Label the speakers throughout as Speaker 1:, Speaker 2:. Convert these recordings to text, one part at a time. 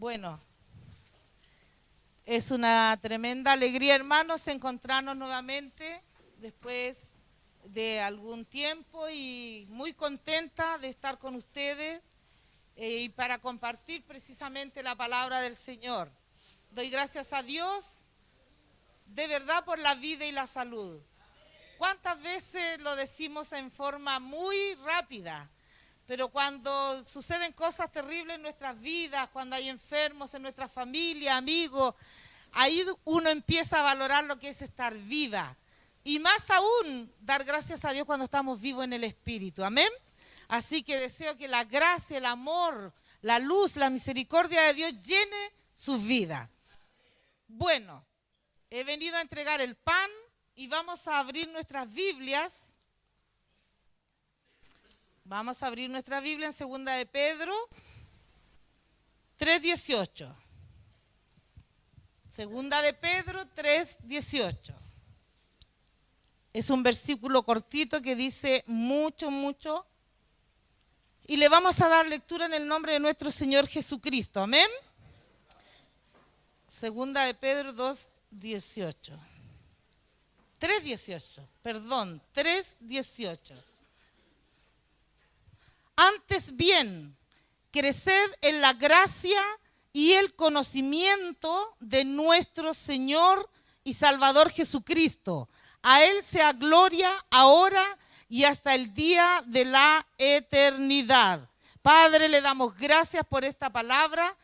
Speaker 1: Bueno, es una tremenda alegría, hermanos, encontrarnos nuevamente después de algún tiempo y muy contenta de estar con ustedes y para compartir precisamente la palabra del Señor. Doy gracias a Dios de verdad por la vida y la salud. ¿Cuántas veces lo decimos en forma muy rápida? Pero cuando suceden cosas terribles en nuestras vidas, cuando hay enfermos en nuestra familia, amigos, ahí uno empieza a valorar lo que es estar viva. Y más aún, dar gracias a Dios cuando estamos vivos en el Espíritu. Amén. Así que deseo que la gracia, el amor, la luz, la misericordia de Dios llene sus vidas. Bueno, he venido a entregar el pan y vamos a abrir nuestras Biblias. Vamos a abrir nuestra Biblia en 2 de Pedro 3:18. 2 de Pedro 3:18. Es un versículo cortito que dice mucho, mucho. Y le vamos a dar lectura en el nombre de nuestro Señor Jesucristo. Amén. 2 de Pedro 2:18. 3:18. Antes bien, creced en la gracia y el conocimiento de nuestro Señor y Salvador Jesucristo. A Él sea gloria ahora y hasta el día de la eternidad. Padre, le damos gracias por esta palabra.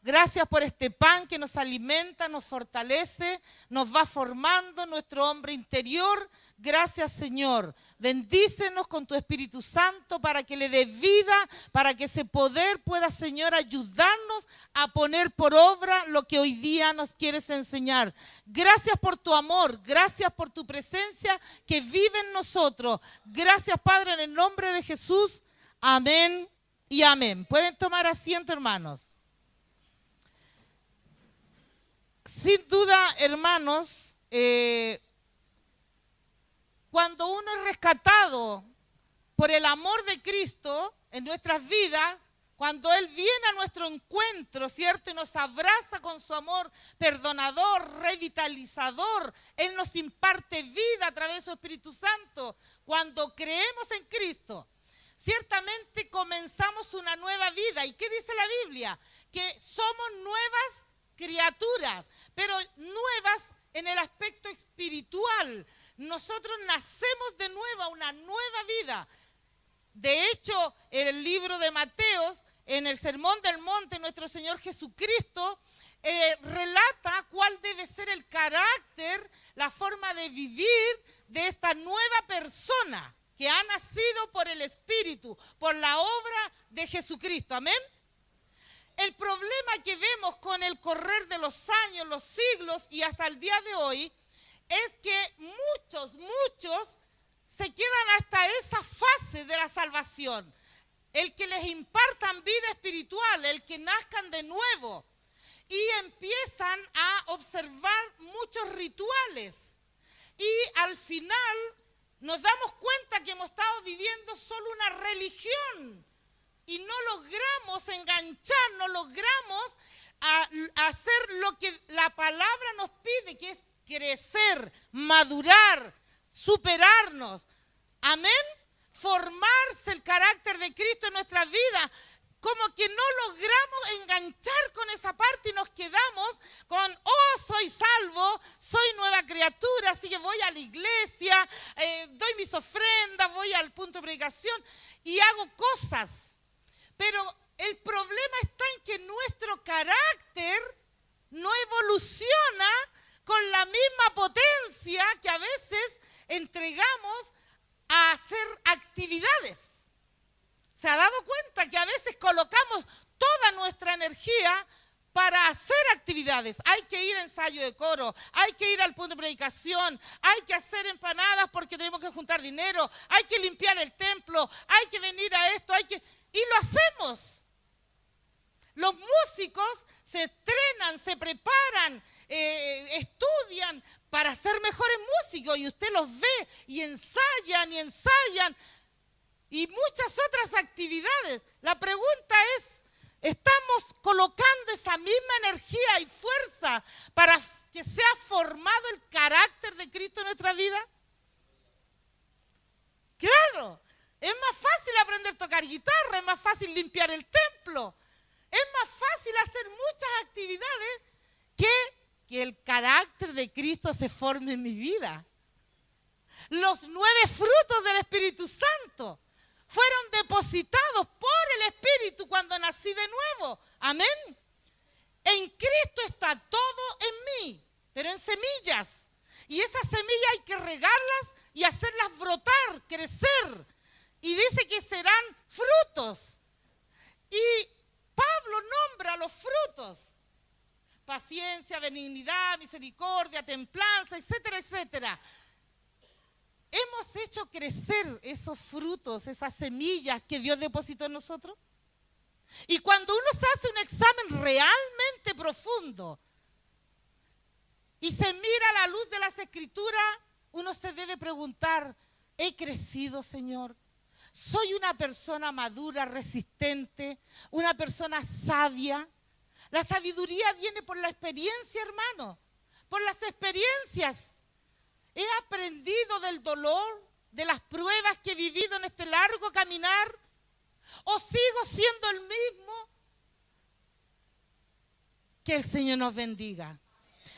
Speaker 1: Gracias por este pan que nos alimenta, nos fortalece, nos va formando nuestro hombre interior. Gracias, Señor. Bendícenos con tu Espíritu Santo para que le dé vida, para que ese poder pueda, Señor, ayudarnos a poner por obra lo que hoy día nos quieres enseñar. Gracias por tu amor, gracias por tu presencia que vive en nosotros. Gracias, Padre, en el nombre de Jesús. Amén y amén. Pueden tomar asiento, hermanos. Sin duda, hermanos, cuando uno es rescatado por el amor de Cristo en nuestras vidas, cuando Él viene a nuestro encuentro, ¿cierto? Y nos abraza con su amor perdonador, revitalizador, Él nos imparte vida a través de su Espíritu Santo. Cuando creemos en Cristo, ciertamente comenzamos una nueva vida. ¿Y qué dice la Biblia? Que somos nuevas criaturas, pero nuevas en el aspecto espiritual. Nosotros nacemos de nuevo, una nueva vida. De hecho, en el libro de Mateo, en el Sermón del Monte, nuestro Señor Jesucristo relata cuál debe ser el carácter, la forma de vivir de esta nueva persona que ha nacido por el Espíritu, por la obra de Jesucristo. Amén. El problema que vemos con el correr de los años, los siglos y hasta el día de hoy es que muchos se quedan hasta esa fase de la salvación. El que les impartan vida espiritual, el que nazcan de nuevo y empiezan a observar muchos rituales. Y al final nos damos cuenta que hemos estado viviendo solo una religión. Y no logramos enganchar, no logramos hacer lo que la palabra nos pide, que es crecer, madurar, superarnos. Amén. Formarse el carácter de Cristo en nuestra vida. Como que no logramos enganchar con esa parte y nos quedamos con, soy salvo, soy nueva criatura, así que voy a la iglesia, doy mis ofrendas, voy al punto de predicación y hago cosas. Pero el problema está en que nuestro carácter no evoluciona con la misma potencia que a veces entregamos a hacer actividades. ¿Se ha dado cuenta que a veces colocamos toda nuestra energía para hacer actividades? Hay que ir a ensayo de coro, hay que ir al punto de predicación, hay que hacer empanadas porque tenemos que juntar dinero, hay que limpiar el templo, hay que venir a esto, y lo hacemos. Los músicos se entrenan, se preparan, estudian para ser mejores músicos y usted los ve y ensayan y muchas otras actividades. La pregunta es, Estamos colocando esa misma energía y fuerza para que sea formado el carácter de Cristo en nuestra vida. Claro, es más fácil aprender a tocar guitarra, es más fácil limpiar el templo, es más fácil hacer muchas actividades que el carácter de Cristo se forme en mi vida. Los 9 frutos del Espíritu Santo fueron depositados por el Espíritu cuando nací de nuevo. Amén. En Cristo está todo en mí, pero en semillas. Y esas semillas hay que regarlas y hacerlas brotar, crecer. Y dice que serán frutos. Y Pablo nombra los frutos. Paciencia, benignidad, misericordia, templanza, etcétera, etcétera. ¿Hemos hecho crecer esos frutos, esas semillas que Dios depositó en nosotros? Y cuando uno se hace un examen realmente profundo y se mira a la luz de las Escrituras, uno se debe preguntar, ¿he crecido, Señor? ¿Soy una persona madura, resistente, una persona sabia? La sabiduría viene por la experiencia, hermano, por las experiencias. He aprendido del dolor, de las pruebas que he vivido en este largo caminar, o sigo siendo el mismo. Que el Señor nos bendiga.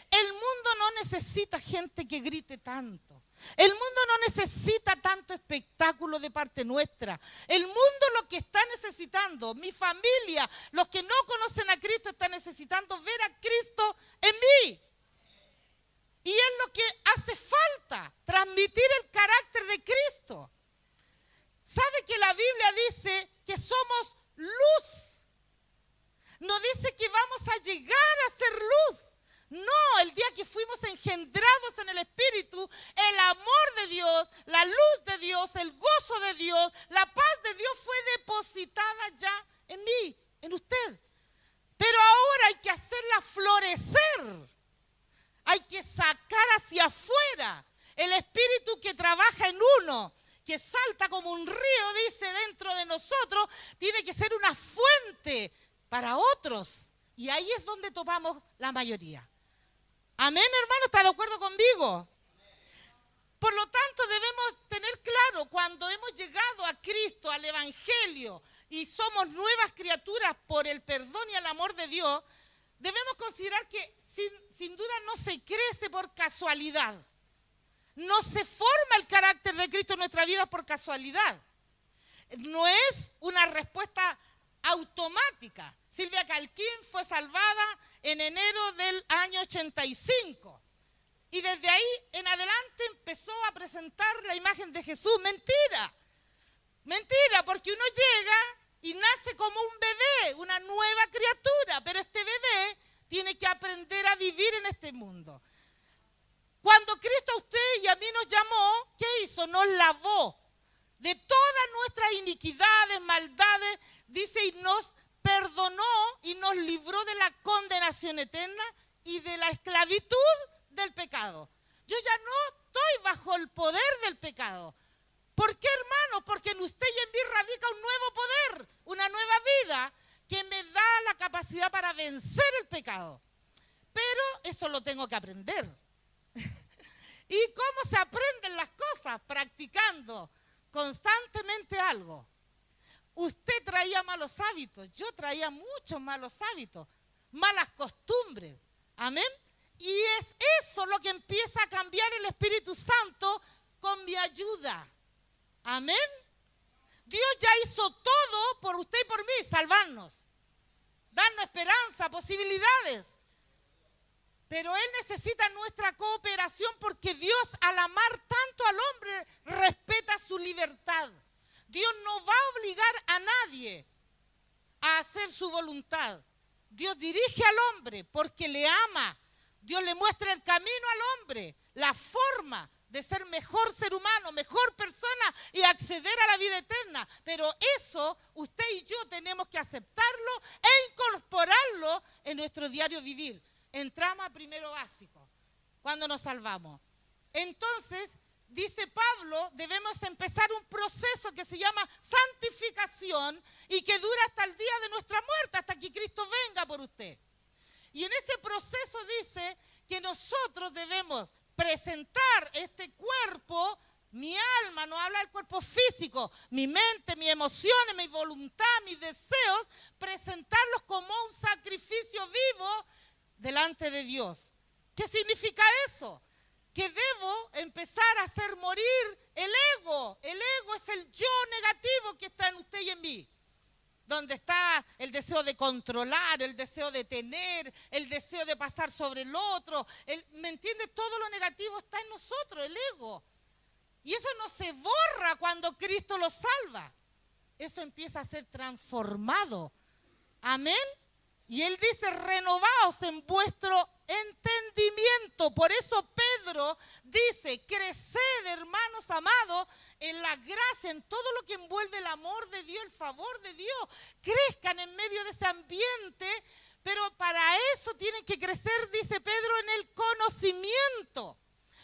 Speaker 1: El mundo no necesita gente que grite tanto. El mundo no necesita tanto espectáculo de parte nuestra. El mundo lo que está necesitando, mi familia, los que no conocen a Cristo, están necesitando ver a Cristo en mí. Y es lo que hace falta, transmitir el carácter de Cristo. ¿Sabe que la Biblia dice que somos luz? No dice que vamos a llegar a ser luz. No, el día que fuimos engendrados en el Espíritu, el amor de Dios, la luz de Dios, el gozo de Dios, la paz de Dios fue depositada ya en mí, en usted. Pero ahora hay que hacerla florecer. Hay que sacar hacia afuera el espíritu que trabaja en uno, que salta como un río, dice, dentro de nosotros, tiene que ser una fuente para otros. Y ahí es donde topamos la mayoría. Amén, hermano, ¿está de acuerdo conmigo? Por lo tanto, debemos tener claro, cuando hemos llegado a Cristo, al Evangelio, y somos nuevas criaturas por el perdón y el amor de Dios, debemos considerar que sin duda no se crece por casualidad. No se forma el carácter de Cristo en nuestra vida por casualidad. No es una respuesta automática. Silvia Calquín fue salvada en enero del año 85. Y desde ahí en adelante empezó a presentar la imagen de Jesús. Mentira. Mentira, porque uno llega y nace como un bebé, una nueva criatura, pero este bebé tiene que aprender a vivir en este mundo. Cuando Cristo a usted y a mí nos llamó, ¿qué hizo? Nos lavó de todas nuestras iniquidades, maldades, dice, y nos perdonó y nos libró de la condenación eterna y de la esclavitud del pecado. Yo ya no estoy bajo el poder del pecado. ¿Por qué, hermano? Porque en usted y en mí radica un nuevo poder, una nueva vida que me da la capacidad para vencer el pecado. Pero eso lo tengo que aprender. ¿Y cómo se aprenden las cosas? Practicando constantemente algo. Usted traía malos hábitos, yo traía muchos malos hábitos, malas costumbres. Amén. Y es eso lo que empieza a cambiar el Espíritu Santo con mi ayuda. Amén. Dios ya hizo todo por usted y por mí, salvarnos, darnos esperanza, posibilidades. Pero Él necesita nuestra cooperación porque Dios, al amar tanto al hombre, respeta su libertad. Dios no va a obligar a nadie a hacer su voluntad. Dios dirige al hombre porque le ama. Dios le muestra el camino al hombre, la forma de ser mejor ser humano, mejor persona y acceder a la vida eterna. Pero eso usted y yo tenemos que aceptarlo e incorporarlo en nuestro diario vivir. Entramos a primero básico, cuando nos salvamos. Entonces, dice Pablo, debemos empezar un proceso que se llama santificación y que dura hasta el día de nuestra muerte, hasta que Cristo venga por usted. Y en ese proceso dice que nosotros debemos presentar este cuerpo, mi alma, no habla del cuerpo físico, mi mente, mis emociones, mi voluntad, mis deseos, presentarlos como un sacrificio vivo delante de Dios. ¿Qué significa eso? Que debo empezar a hacer morir el ego. El ego es el yo negativo que está en usted y en mí. Donde está el deseo de controlar, el deseo de tener, el deseo de pasar sobre el otro. ¿Me entiende? Todo lo negativo está en nosotros, el ego. Y eso no se borra cuando Cristo lo salva. Eso empieza a ser transformado. Amén. Y él dice, renovaos en vuestro entendimiento. Por eso Pedro dice, creced, hermanos amados, en la gracia, en todo lo que envuelve el amor de Dios, el favor de Dios. Crezcan en medio de ese ambiente, pero para eso tienen que crecer, dice Pedro, en el conocimiento.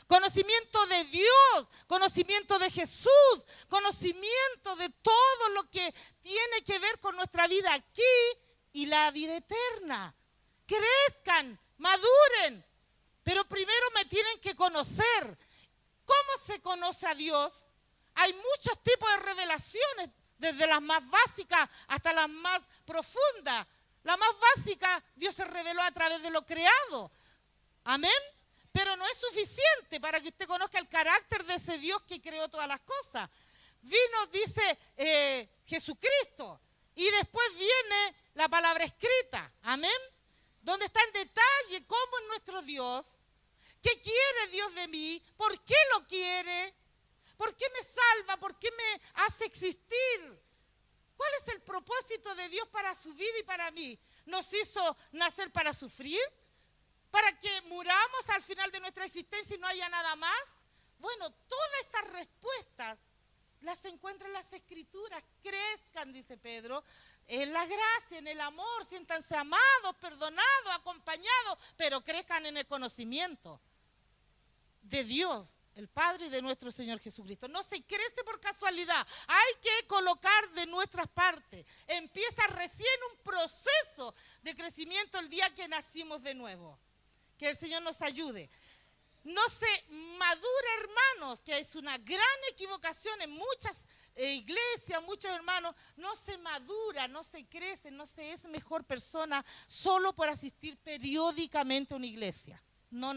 Speaker 1: Conocimiento de Dios, conocimiento de Jesús, conocimiento de todo lo que tiene que ver con nuestra vida aquí y la vida eterna. Crezcan, maduren, pero primero me tienen que conocer. ¿Cómo se conoce a Dios? Hay muchos tipos de revelaciones, desde las más básicas hasta las más profundas. La más básica, Dios se reveló a través de lo creado. Amén. Pero no es suficiente para que usted conozca el carácter de ese Dios que creó todas las cosas. Vino, dice Jesucristo, y después viene la palabra escrita, amén, donde está en detalle cómo es nuestro Dios, qué quiere Dios de mí, por qué lo quiere, por qué me salva, por qué me hace existir. ¿Cuál es el propósito de Dios para su vida y para mí? ¿Nos hizo nacer para sufrir? ¿Para que muramos al final de nuestra existencia y no haya nada más? Bueno, todas esas respuestas las encuentra en las Escrituras. Crezcan, dice Pedro, en la gracia, en el amor, siéntanse amados, perdonados, acompañados, pero crezcan en el conocimiento de Dios, el Padre y de nuestro Señor Jesucristo. No se crece por casualidad, hay que colocar de nuestras partes. Empieza recién un proceso de crecimiento el día que nacimos de nuevo. Que el Señor nos ayude. No se madura, hermanos, que es una gran equivocación en muchas iglesias, muchos hermanos, no se madura, no se crece, no se es mejor persona solo por asistir periódicamente a una iglesia. No.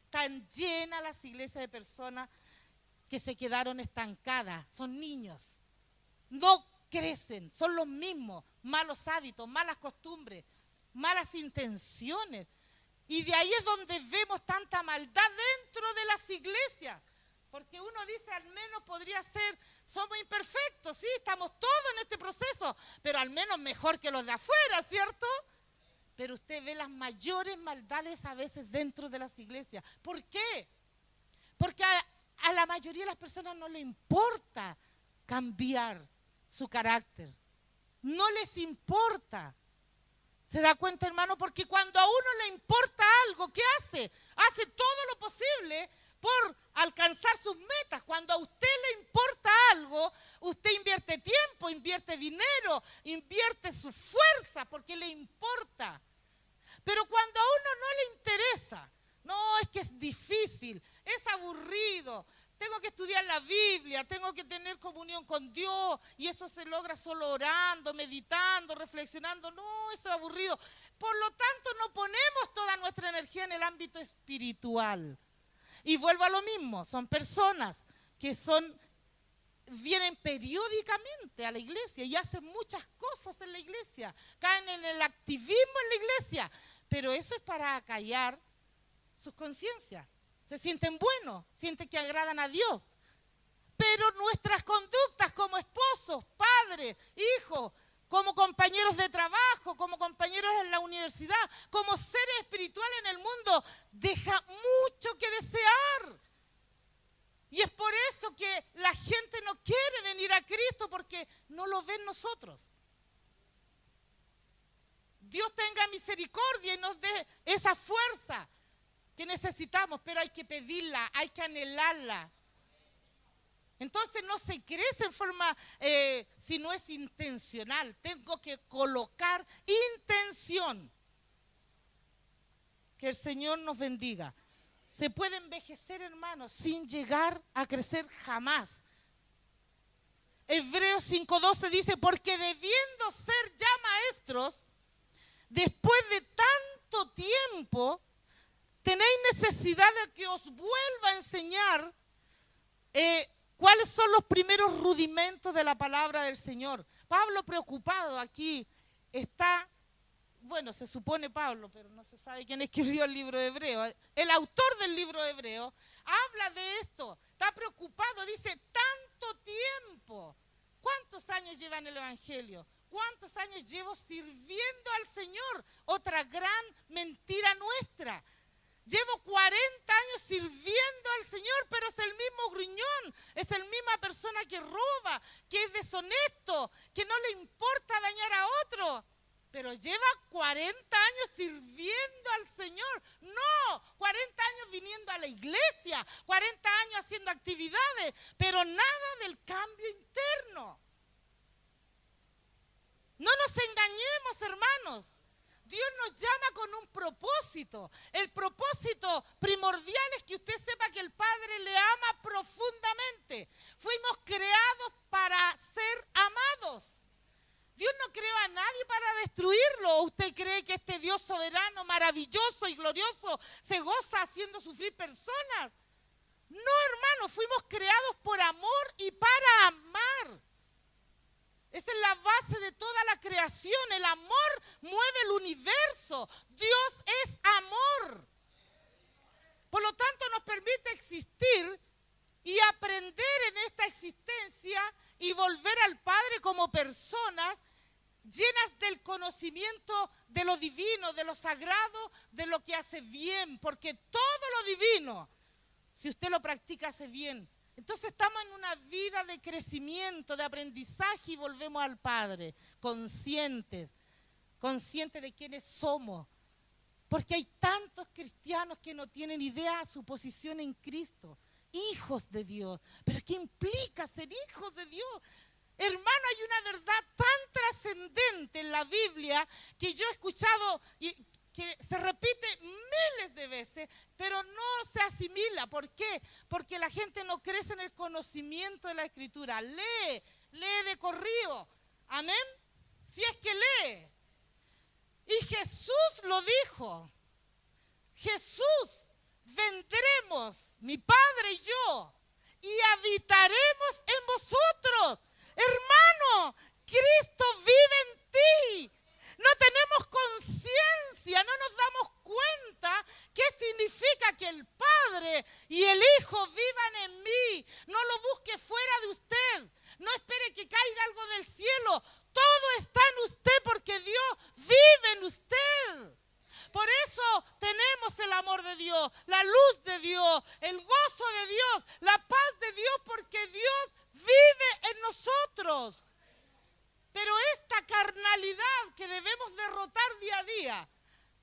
Speaker 1: Están llenas las iglesias de personas que se quedaron estancadas, son niños, no crecen, son los mismos, malos hábitos, malas costumbres, malas intenciones. Y de ahí es donde vemos tanta maldad dentro de las iglesias. Porque uno dice, al menos podría ser, somos imperfectos, sí, estamos todos en este proceso, pero al menos mejor que los de afuera, ¿cierto? Pero usted ve las mayores maldades a veces dentro de las iglesias. ¿Por qué? Porque a la mayoría de las personas no le importa cambiar su carácter. No les importa. ¿Se da cuenta, hermano? Porque cuando a uno le importa algo, ¿qué hace? Hace todo lo posible por alcanzar sus metas. Cuando a usted le importa algo, usted invierte tiempo, invierte dinero, invierte su fuerza porque le importa. Pero cuando a uno no le interesa, no, es que es difícil, es aburrido, tengo que estudiar la Biblia, tengo que tener comunión con Dios y eso se logra solo orando, meditando, reflexionando. No, eso es aburrido. Por lo tanto, no ponemos toda nuestra energía en el ámbito espiritual. Y vuelvo a lo mismo, son personas que vienen periódicamente a la iglesia y hacen muchas cosas en la iglesia, caen en el activismo en la iglesia, pero eso es para acallar sus conciencias. Se sienten buenos, sienten que agradan a Dios. Pero nuestras conductas como esposos, padres, hijos, como compañeros de trabajo, como compañeros en la universidad, como seres espirituales en el mundo, deja mucho que desear. Y es por eso que la gente no quiere venir a Cristo, porque no lo ven nosotros. Dios tenga misericordia y nos dé esa fuerza que necesitamos, pero hay que pedirla, hay que anhelarla. Entonces no se crece en forma, si no es intencional. Tengo que colocar intención. Que el Señor nos bendiga. Se puede envejecer, hermanos, sin llegar a crecer jamás. Hebreos 5:12 dice, porque debiendo ser ya maestros, después de tanto tiempo, tenéis necesidad de que os vuelva a enseñar cuáles son los primeros rudimentos de la palabra del Señor. Pablo, preocupado aquí, está, bueno, se supone Pablo, pero no se sabe quién escribió el libro de Hebreo. El autor del libro de Hebreo habla de esto, está preocupado, dice, tanto tiempo. ¿Cuántos años lleva en el Evangelio? ¿Cuántos años llevo sirviendo al Señor? Otra gran mentira nuestra. Llevo 40 años sirviendo al Señor, pero es el mismo gruñón, es la misma persona que roba, que es deshonesto, que no le importa dañar a otro. Pero lleva 40 años sirviendo al Señor. No, 40 años viniendo a la iglesia, 40 años haciendo actividades, pero nada del cambio interno. No nos engañemos, hermanos. Dios nos llama con un propósito. El propósito primordial es que usted sepa que el Padre le ama profundamente. Fuimos creados para ser amados. Dios no creó a nadie para destruirlo. ¿O usted cree que este Dios soberano, maravilloso y glorioso se goza haciendo sufrir personas? No, hermano, fuimos creados por amor y para amar. Esa es la base de toda la creación. El amor mueve el universo. Dios es amor. Por lo tanto, nos permite existir y aprender en esta existencia y volver al Padre como personas llenas del conocimiento de lo divino, de lo sagrado, de lo que hace bien. Porque todo lo divino, si usted lo practica, hace bien. Entonces estamos en una vida de crecimiento, de aprendizaje y volvemos al Padre, conscientes de quiénes somos. Porque hay tantos cristianos que no tienen idea de su posición en Cristo, hijos de Dios. ¿Pero qué implica ser hijos de Dios? Hermano, hay una verdad tan trascendente en la Biblia que yo he escuchado y que se repite miles de veces, pero no se asimila. ¿Por qué? Porque la gente no crece en el conocimiento de la Escritura. Lee de corrido. Amén. Si es que lee. Y Jesús lo dijo. Jesús, vendremos, mi Padre y yo, y habitaremos en vosotros. Hermano, Cristo vive en ti. No tenemos conciencia, no nos damos cuenta qué significa que el Padre y el Hijo vivan en mí. No lo busque fuera de usted. No espere que caiga algo del cielo. Todo está en usted porque Dios vive en usted. Por eso tenemos el amor de Dios, la luz de Dios, el gozo de Dios, la paz de Dios, porque Dios vive en nosotros. Pero esta carnalidad que debemos derrotar día a día,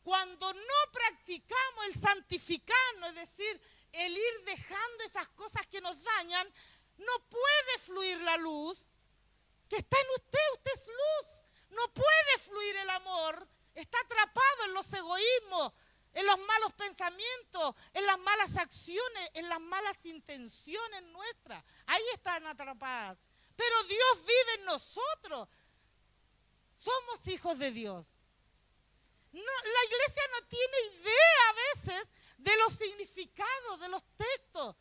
Speaker 1: cuando no practicamos el santificarnos, es decir, el ir dejando esas cosas que nos dañan, no puede fluir la luz que está en usted. Usted es luz. No puede fluir el amor. Está atrapado en los egoísmos, en los malos pensamientos, en las malas acciones, en las malas intenciones nuestras. Ahí están atrapadas. Pero Dios vive en nosotros. Somos hijos de Dios. No, la iglesia no tiene idea a veces de los significados de los textos.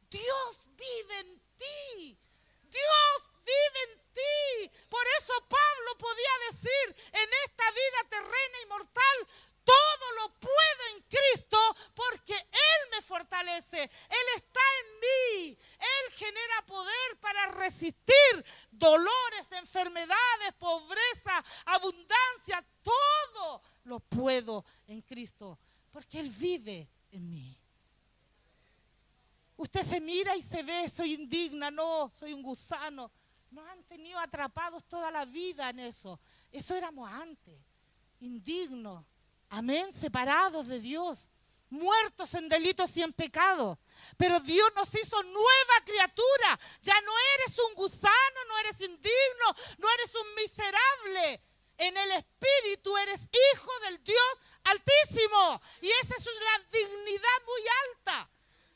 Speaker 1: Dios vive en ti. Dios vive en ti. Por eso Pablo podía decir, en esta vida terrena y mortal, todo lo puedo en Cristo porque Él me fortalece. Él está en mí. Él genera poder para resistir dolores, enfermedades, pobreza, abundancia. Todo lo puedo en Cristo porque Él vive en mí. Usted se mira y se ve, soy indigna, no, soy un gusano. Nos han tenido atrapados toda la vida en eso. Eso éramos antes, indignos. Amén, separados de Dios. muertos en delitos y en pecados. Pero Dios nos hizo nueva criatura. Ya no eres un gusano, no eres indigno, no eres un miserable. En el Espíritu eres hijo del Dios Altísimo. Y esa es una dignidad muy alta.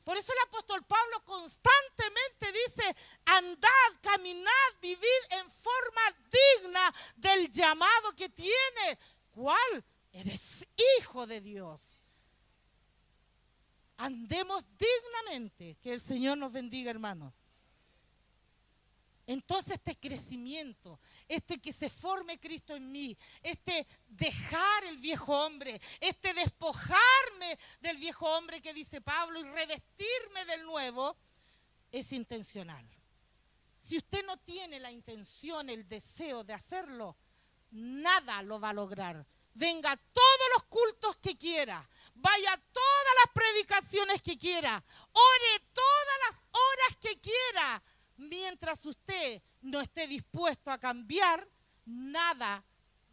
Speaker 1: Por eso el apóstol Pablo constantemente dice, andad, caminad, vivid en forma digna del llamado que tienes. ¿Cuál? Eres hijo de Dios. Andemos dignamente. Que el Señor nos bendiga, hermanos. Entonces este crecimiento, este que se forme Cristo en mí, este dejar el viejo hombre, este despojarme del viejo hombre que dice Pablo y revestirme del nuevo, es intencional. Si usted no tiene la intención, el deseo de hacerlo, nada lo va a lograr. Venga a todos los cultos que quiera, vaya a todas las predicaciones que quiera, ore todas las horas que quiera. Mientras usted no esté dispuesto a cambiar, nada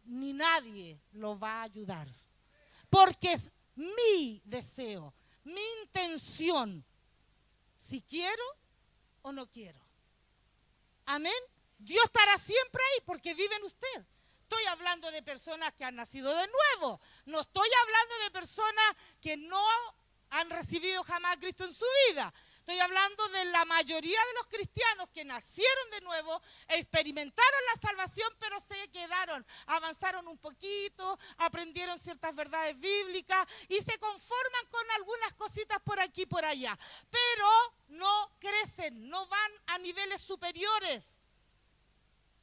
Speaker 1: ni nadie lo va a ayudar. Porque es mi deseo, mi intención, si quiero o no quiero. Amén. Dios estará siempre ahí porque vive en usted. Estoy hablando de personas que han nacido de nuevo. No estoy hablando de personas que no han recibido jamás a Cristo en su vida. Estoy hablando de la mayoría de los cristianos que nacieron de nuevo, experimentaron la salvación, pero se quedaron, avanzaron un poquito, aprendieron ciertas verdades bíblicas y se conforman con algunas cositas por aquí y por allá. Pero no crecen, no van a niveles superiores.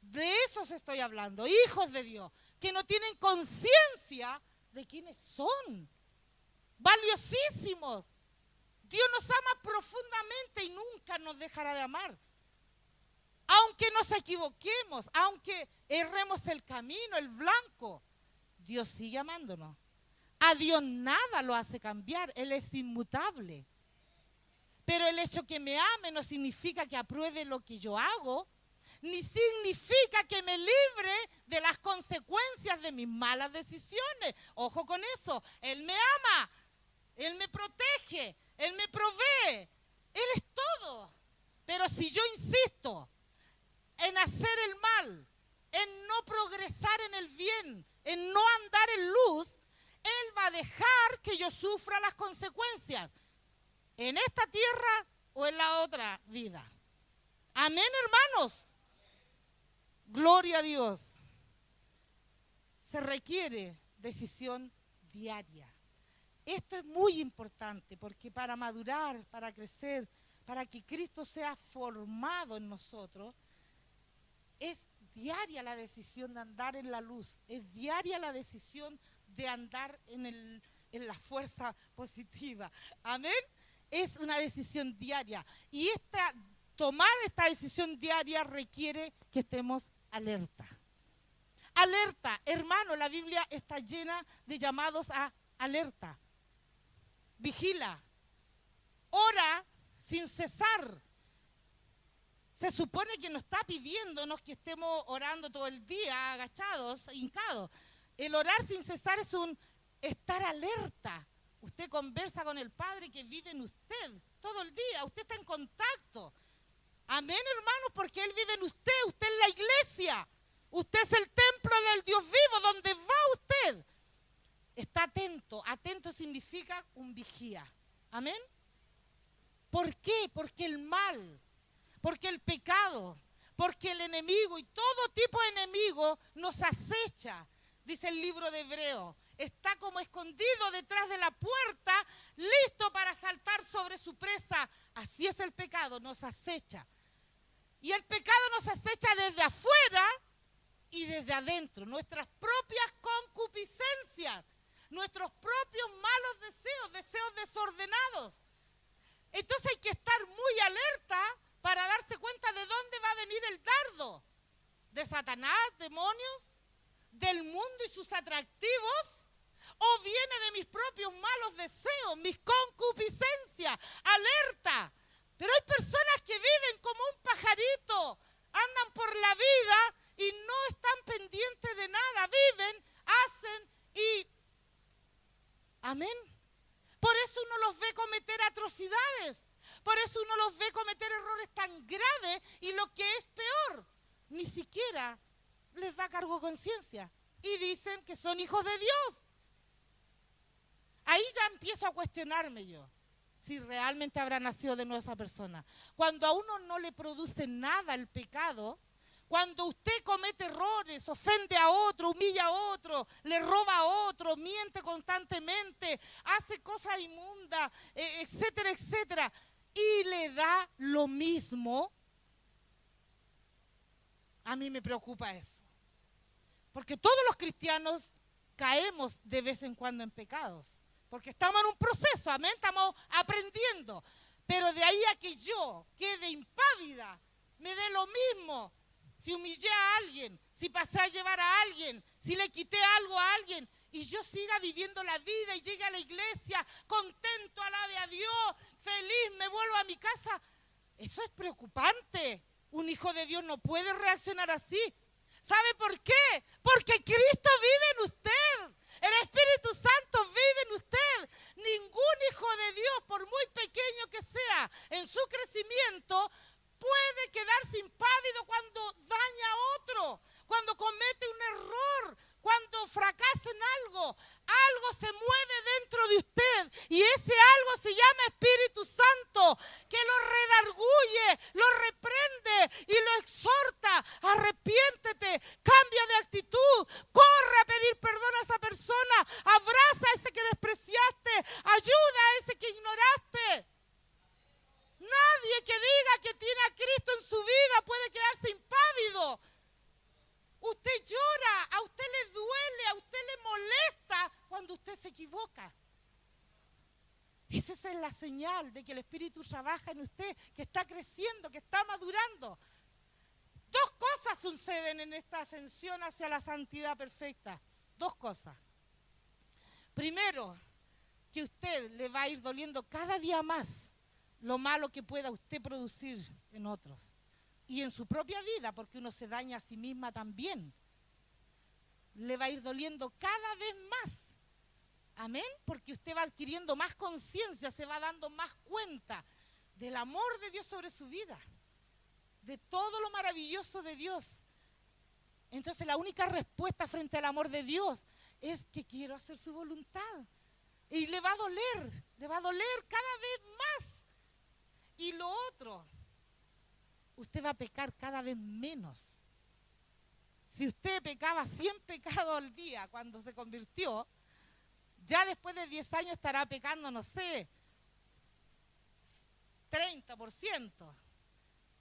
Speaker 1: De esos estoy hablando, hijos de Dios, que no tienen conciencia de quiénes son. Valiosísimos. Dios nos ama profundamente y nunca nos dejará de amar. Aunque nos equivoquemos, aunque erremos el camino, el blanco, Dios sigue amándonos. A Dios nada lo hace cambiar, Él es inmutable. Pero el hecho que me ame no significa que apruebe lo que yo hago, ni significa que me libre de las consecuencias de mis malas decisiones. Ojo con eso, Él me ama, Él me protege, Él me provee, Él es todo. Pero si yo insisto en hacer el mal, en no progresar en el bien, en no andar en luz, Él va a dejar que yo sufra las consecuencias en esta tierra o en la otra vida. Amén, hermanos. Gloria a Dios. Se requiere decisión diaria. Esto es muy importante porque para madurar, para crecer, para que Cristo sea formado en nosotros, es diaria la decisión de andar en la luz, es diaria la decisión de andar en la fuerza positiva. Amén. Es una decisión diaria y tomar esta decisión diaria requiere que estemos alerta. Alerta, hermano, la Biblia está llena de llamados a alerta. Vigila, ora sin cesar. Se supone que no está pidiéndonos que estemos orando todo el día, agachados, hincados. El orar sin cesar es un estar alerta. Usted conversa con el Padre que vive en usted todo el día. Usted está en contacto. Amén, hermanos, porque Él vive en usted. Usted es la iglesia. Usted es el templo del Dios vivo. Donde va usted, está atento. Atento significa un vigía. Amén. ¿Por qué? Porque el mal, porque el pecado, porque el enemigo y todo tipo de enemigo nos acecha. Dice el libro de Hebreos. Está como escondido detrás de la puerta, listo para saltar sobre su presa. Así es el pecado, nos acecha. Y el pecado nos acecha desde afuera y desde adentro. Nuestras propias concupiscencias, nuestros propios malos deseos, deseos desordenados. Entonces hay que estar muy alerta para darse cuenta de dónde va a venir el dardo. ¿De Satanás, demonios, del mundo y sus atractivos? ¿O viene de mis propios malos deseos, mis concupiscencias? Alerta. Pero hay personas que viven como un pajarito, andan por la vida y no están pendientes de nada. Viven, hacen y... Amén. Por eso uno los ve cometer atrocidades. Por eso uno los ve cometer errores tan graves y lo que es peor, ni siquiera les da cargo de conciencia y dicen que son hijos de Dios. Ahí ya empiezo a cuestionarme yo si realmente habrá nacido de nuevo esa persona. Cuando a uno no le produce nada el pecado, cuando usted comete errores, ofende a otro, humilla a otro, le roba a otro, miente constantemente, hace cosas inmundas, etcétera, etcétera, y le da lo mismo, a mí me preocupa eso. Porque todos los cristianos caemos de vez en cuando en pecados. Porque estamos en un proceso, amén, estamos aprendiendo. Pero de ahí a que yo quede impávida, me dé lo mismo. Si humillé a alguien, si pasé a llevar a alguien, si le quité algo a alguien, y yo siga viviendo la vida y llegue a la iglesia contento, alabe a Dios, feliz, me vuelvo a mi casa. Eso es preocupante. Un hijo de Dios no puede reaccionar así. ¿Sabe por qué? Porque Cristo vive en usted. El Espíritu Santo vive en usted. Ningún hijo de Dios, por muy pequeño que sea en su crecimiento, puede quedarse impávido cuando daña a otro, cuando comete un error, cuando fracasa en algo. Algo se mueve dentro de usted y ese algo se llama Espíritu Santo, que lo redarguye, lo reprende y lo exhorta. Arrepiéntete, cambia de actitud, corre a pedir perdón a esa persona, abraza a ese que despreciaste, ayuda a ese que ignoraste. Nadie que diga que tiene a Cristo en su vida puede quedarse impávido. Usted llora, a usted le duele, a usted le molesta cuando usted se equivoca. Esa es la señal de que el Espíritu trabaja en usted, que está creciendo, que está madurando. Dos cosas suceden en esta ascensión hacia la santidad perfecta. Dos cosas. Primero, que usted le va a ir doliendo cada día más lo malo que pueda usted producir en otros. Y en su propia vida, porque uno se daña a sí misma también. Le va a ir doliendo cada vez más. Amén, porque usted va adquiriendo más conciencia, se va dando más cuenta del amor de Dios sobre su vida, de todo lo maravilloso de Dios. Entonces la única respuesta frente al amor de Dios es que quiero hacer su voluntad. Y le va a doler cada vez más. Y lo otro, usted va a pecar cada vez menos. Si usted pecaba 100 pecados al día cuando se convirtió, ya después de 10 años estará pecando, no sé, 30%.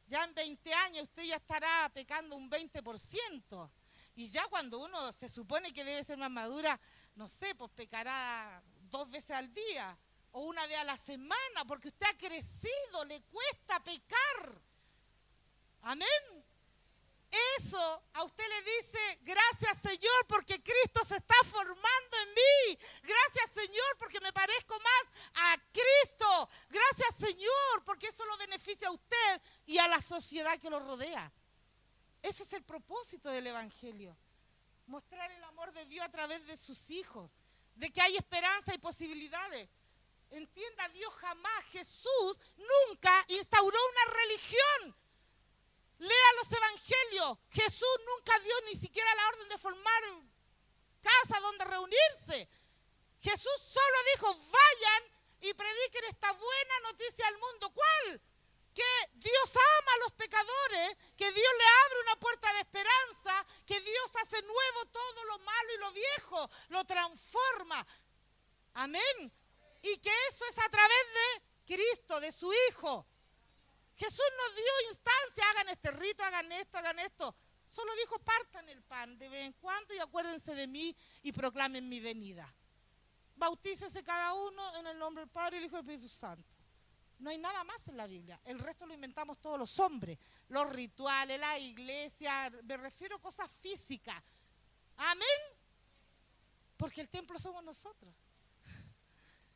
Speaker 1: Ya en 20 años usted ya estará pecando un 20%. Y ya cuando uno se supone que debe ser más madura, no sé, pues pecará 2 veces al día o una vez a la semana, porque usted ha crecido, le cuesta pecar. Amén. Eso a usted le dice, gracias Señor porque Cristo se está formando en mí. Gracias Señor porque me parezco más a Cristo. Gracias Señor porque eso lo beneficia a usted y a la sociedad que lo rodea. Ese es el propósito del Evangelio. Mostrar el amor de Dios a través de sus hijos. De que hay esperanza y posibilidades. Entienda, Dios jamás, Jesús nunca instauró una religión. Lea los evangelios. Jesús nunca dio ni siquiera la orden de formar casa donde reunirse. Jesús solo dijo, vayan y prediquen esta buena noticia al mundo. ¿Cuál? Que Dios ama a los pecadores, que Dios le abre una puerta de esperanza, que Dios hace nuevo todo lo malo y lo viejo, lo transforma. Amén. Y que eso es a través de Cristo, de su Hijo. Jesús nos dio instancia, hagan este rito, hagan esto. Solo dijo, partan el pan de vez en cuando y acuérdense de mí y proclamen mi venida. Bautícese cada uno en el nombre del Padre, el Hijo y el Espíritu Santo. No hay nada más en la Biblia. El resto lo inventamos todos los hombres. Los rituales, la iglesia, me refiero a cosas físicas. Amén. Porque el templo somos nosotros.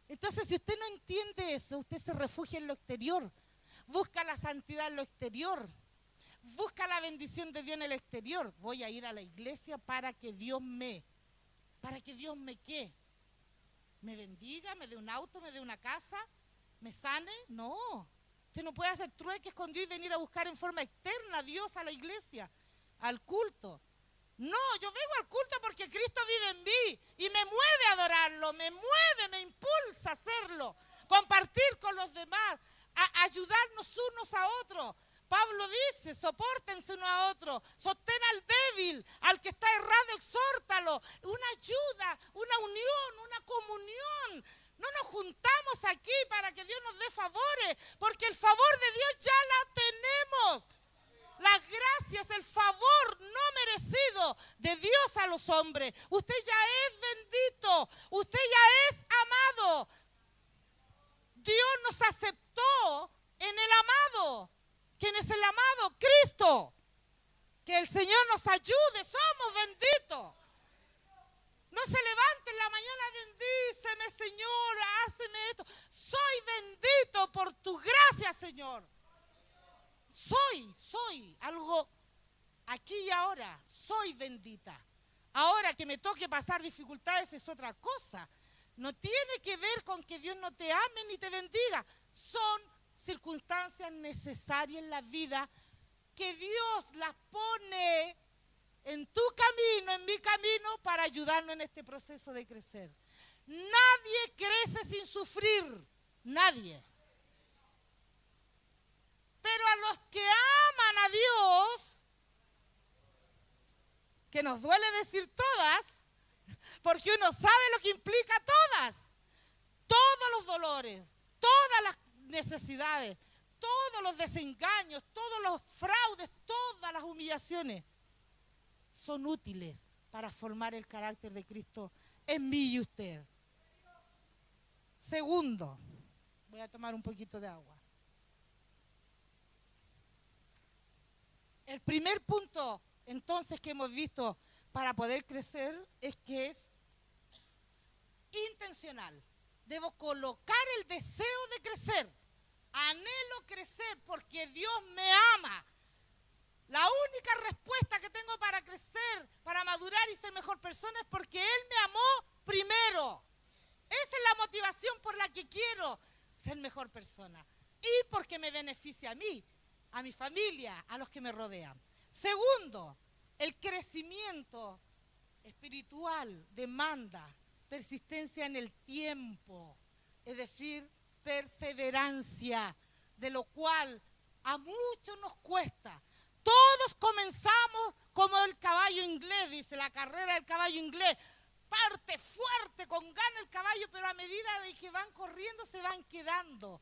Speaker 1: Entonces, si usted no entiende eso, usted se refugia en lo exterior. Busca la santidad en lo exterior. Busca la bendición de Dios en el exterior. Voy a ir a la iglesia para que Dios me ¿qué? me bendiga, me dé un auto, me dé una casa, me sane. No. Usted no puede hacer trueque escondido y venir a buscar en forma externa a Dios, a la iglesia, al culto. No, yo vengo al culto porque Cristo vive en mí y me mueve a adorarlo, me mueve, me impulsa a hacerlo, compartir con los demás, a ayudarnos unos a otros. Pablo dice, sopórtense uno a otro, sostén al débil, al que está errado, exhórtalo. Una ayuda, una unión, una comunión. No nos juntamos aquí para que Dios nos dé favores, porque el favor de Dios ya la tenemos. Las gracias, el favor no merecido de Dios a los hombres. Usted ya es bendito, usted ya es amado. Dios nos aceptó en el amado. ¿Quién es el amado? Cristo. Que el Señor nos ayude, somos benditos. No se levante en la mañana, bendíceme, Señor, háceme esto. Soy bendito por tu gracia, Señor. Soy algo aquí y ahora. Soy bendita. Ahora que me toque pasar dificultades es otra cosa. No tiene que ver con que Dios no te ame ni te bendiga. Son circunstancias necesarias en la vida que Dios las pone en tu camino, en mi camino, para ayudarnos en este proceso de crecer. Nadie crece sin sufrir, nadie. Pero a los que aman a Dios, que nos duele decir todas, porque uno sabe lo que implica todos los dolores, todas las necesidades, todos los desengaños, todos los fraudes, todas las humillaciones, son útiles para formar el carácter de Cristo en mí y usted. Segundo, voy a tomar un poquito de agua. El primer punto, entonces, que hemos visto para poder crecer es que es intencional. Debo colocar el deseo de crecer. Anhelo crecer porque Dios me ama. La única respuesta que tengo para crecer, para madurar y ser mejor persona es porque Él me amó primero. Esa es la motivación por la que quiero ser mejor persona. Y porque me beneficia a mí, a mi familia, a los que me rodean. Segundo, el crecimiento espiritual demanda persistencia en el tiempo, es decir, perseverancia, de lo cual a muchos nos cuesta. Todos comenzamos como el caballo inglés, dice la carrera del caballo inglés. Parte fuerte, con ganas el caballo, pero a medida de que van corriendo se van quedando.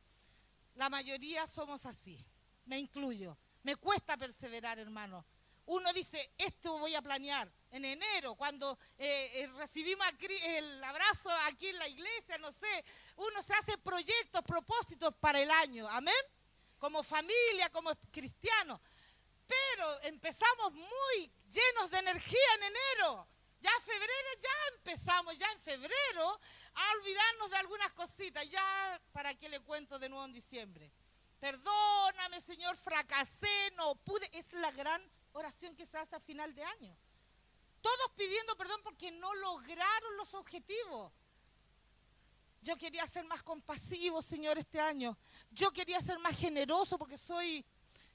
Speaker 1: La mayoría somos así, me incluyo. Me cuesta perseverar, hermano. Uno dice, esto voy a planear en enero, cuando recibimos el abrazo aquí en la iglesia, no sé. Uno se hace proyectos, propósitos para el año, amén, como familia, como cristianos. Pero empezamos muy llenos de energía en enero. Ya en febrero ya empezamos, ya en febrero, a olvidarnos de algunas cositas. Ya, ¿para qué le cuento de nuevo en diciembre? Perdóname, Señor, fracasé, no pude. Es la gran oración que se hace a final de año. Todos pidiendo perdón porque no lograron los objetivos. Yo quería ser más compasivo, Señor, este año. Yo quería ser más generoso porque soy...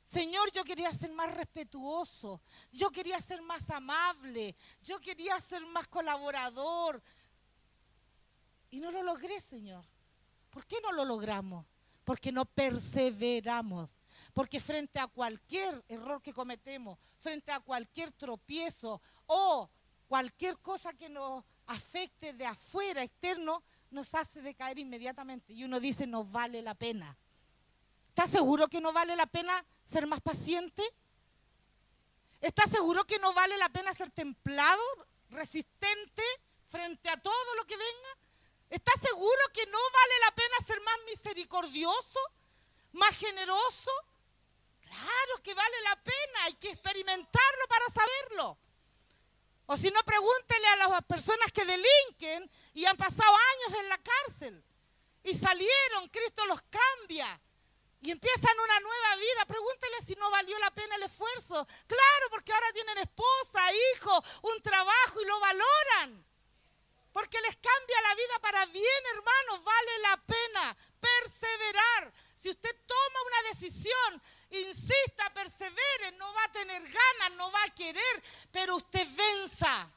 Speaker 1: Señor, yo quería ser más respetuoso, yo quería ser más amable, yo quería ser más colaborador. Y no lo logré, Señor. ¿Por qué no lo logramos? Porque no perseveramos. Porque frente a cualquier error que cometemos, frente a cualquier tropiezo o cualquier cosa que nos afecte de afuera, externo, nos hace decaer inmediatamente. Y uno dice, no vale la pena. ¿Estás seguro que no vale la pena ser más paciente? ¿Estás seguro que no vale la pena ser templado, resistente frente a todo lo que venga? ¿Estás seguro que no vale la pena ser más misericordioso, más generoso? Claro que vale la pena, hay que experimentarlo para saberlo. O si no, pregúntele a las personas que delinquen y han pasado años en la cárcel y salieron, Cristo los cambia. Y empiezan una nueva vida. Pregúntele si no valió la pena el esfuerzo. Claro, porque ahora tienen esposa, hijo, un trabajo y lo valoran. Porque les cambia la vida para bien, hermanos. Vale la pena perseverar. Si usted toma una decisión, insista, persevere, no va a tener ganas, no va a querer, pero usted venza.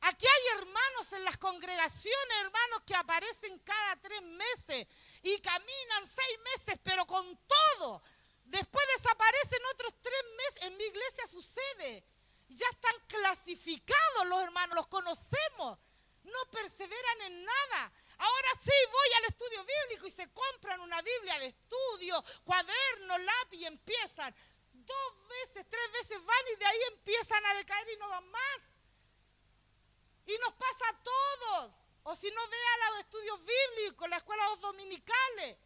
Speaker 1: Aquí hay hermanos en las congregaciones, hermanos que aparecen cada 3 meses y caminan 6 meses, pero con todo. Después desaparecen otros 3 meses. En mi iglesia sucede. Ya están clasificados los hermanos, los conocemos. No perseveran en nada. Ahora sí voy al estudio bíblico y se compran una Biblia de estudio, cuaderno, lápiz y empiezan. 2 veces, 3 veces van y de ahí empiezan a decaer y no van más. Y nos pasa a todos. O si no, vea los estudios bíblicos, las escuelas dominicales,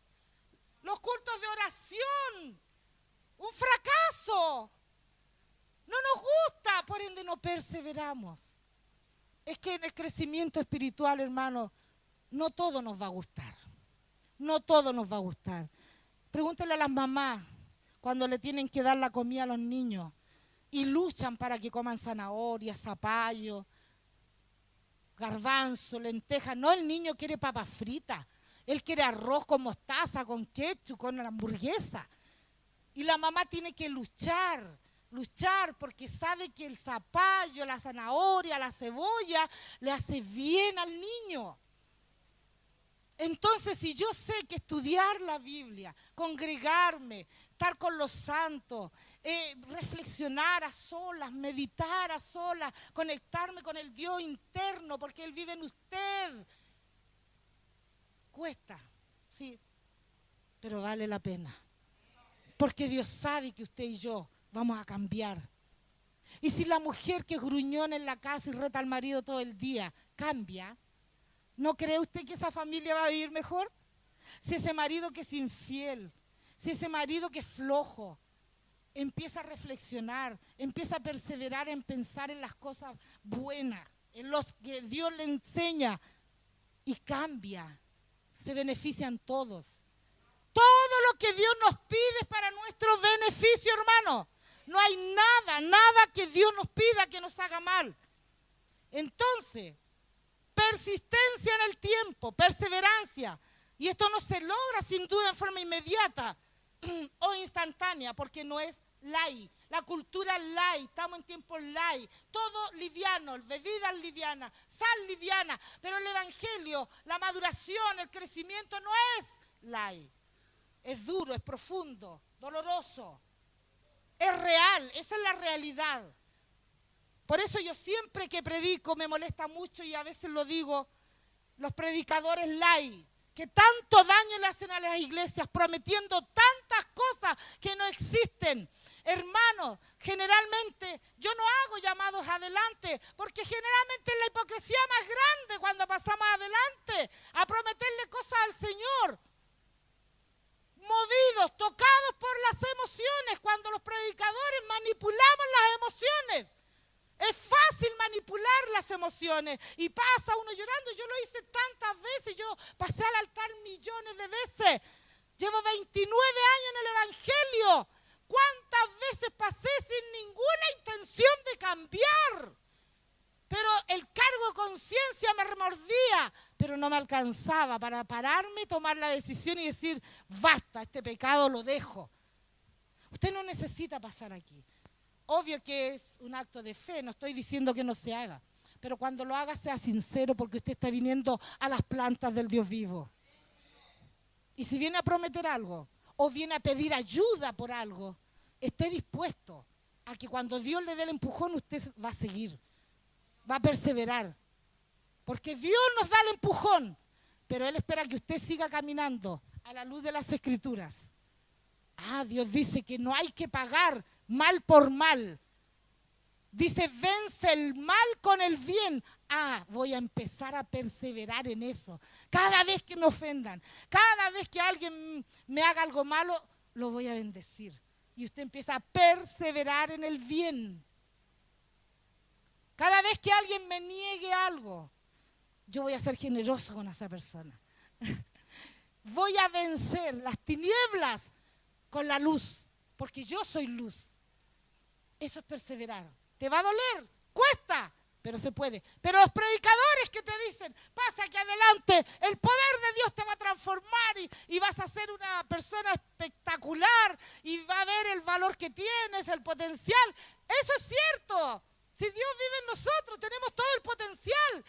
Speaker 1: los cultos de oración. Un fracaso. No nos gusta, por ende no perseveramos. Es que en el crecimiento espiritual, hermano, no todo nos va a gustar. No todo nos va a gustar. Pregúntele a las mamás cuando le tienen que dar la comida a los niños y luchan para que coman zanahoria, zapallo, garbanzo, lenteja. No, el niño quiere papas fritas. Él quiere arroz con mostaza, con ketchup, con hamburguesa. Y la mamá tiene que luchar porque sabe que el zapallo, la zanahoria, la cebolla le hace bien al niño. Entonces, si yo sé que estudiar la Biblia, congregarme, estar con los santos, reflexionar a solas, meditar a solas, conectarme con el Dios interno, porque Él vive en usted, cuesta, sí, pero vale la pena. Porque Dios sabe que usted y yo vamos a cambiar. Y si la mujer que es gruñona en la casa y reta al marido todo el día cambia, ¿no cree usted que esa familia va a vivir mejor? Si ese marido que es infiel, si ese marido que es flojo, empieza a reflexionar, empieza a perseverar en pensar en las cosas buenas, en los que Dios le enseña y cambia, se benefician todos. Todo lo que Dios nos pide es para nuestro beneficio, hermano. No hay nada que Dios nos pida que nos haga mal. Entonces, persistencia en el tiempo, perseverancia. Y esto no se logra sin duda en forma inmediata o instantánea, porque no es light. La cultura light, estamos en tiempos light. Todo liviano, bebidas livianas, sal liviana. Pero el evangelio, la maduración, el crecimiento no es light. Es duro, es profundo, doloroso. Es real, esa es la realidad. Por eso yo siempre que predico me molesta mucho y a veces lo digo, los predicadores light, que tanto daño le hacen a las iglesias prometiendo tantas cosas que no existen. Hermanos, generalmente yo no hago llamados adelante, porque generalmente es la hipocresía más grande cuando pasamos adelante a prometerle cosas al Señor. Movidos, tocados por las emociones, cuando los predicadores manipulamos las emociones. Es fácil manipular las emociones y pasa uno llorando. Yo lo hice tantas veces, yo pasé al altar millones de veces. Llevo 29 años en el Evangelio. ¿Cuántas veces pasé sin ninguna intención de cambiar? Pero el cargo de conciencia me remordía, pero no me alcanzaba para pararme, tomar la decisión y decir, basta, este pecado lo dejo. Usted no necesita pasar aquí. Obvio que es un acto de fe, no estoy diciendo que no se haga, pero cuando lo haga sea sincero porque usted está viniendo a las plantas del Dios vivo. Y si viene a prometer algo o viene a pedir ayuda por algo, esté dispuesto a que cuando Dios le dé el empujón usted va a seguir. Va a perseverar, porque Dios nos da el empujón, pero Él espera que usted siga caminando a la luz de las Escrituras. Dios dice que no hay que pagar mal por mal. Dice, vence el mal con el bien. Voy a empezar a perseverar en eso. Cada vez que me ofendan, cada vez que alguien me haga algo malo, lo voy a bendecir. Y usted empieza a perseverar en el bien. Cada vez que alguien me niegue algo, yo voy a ser generoso con esa persona. Voy a vencer las tinieblas con la luz, porque yo soy luz. Eso es perseverar. ¿Te va a doler? Cuesta, pero se puede. Pero los predicadores que te dicen, pasa aquí adelante, el poder de Dios te va a transformar y vas a ser una persona espectacular y va a ver el valor que tienes, el potencial. Eso es cierto. Si Dios vive en nosotros, tenemos todo el potencial.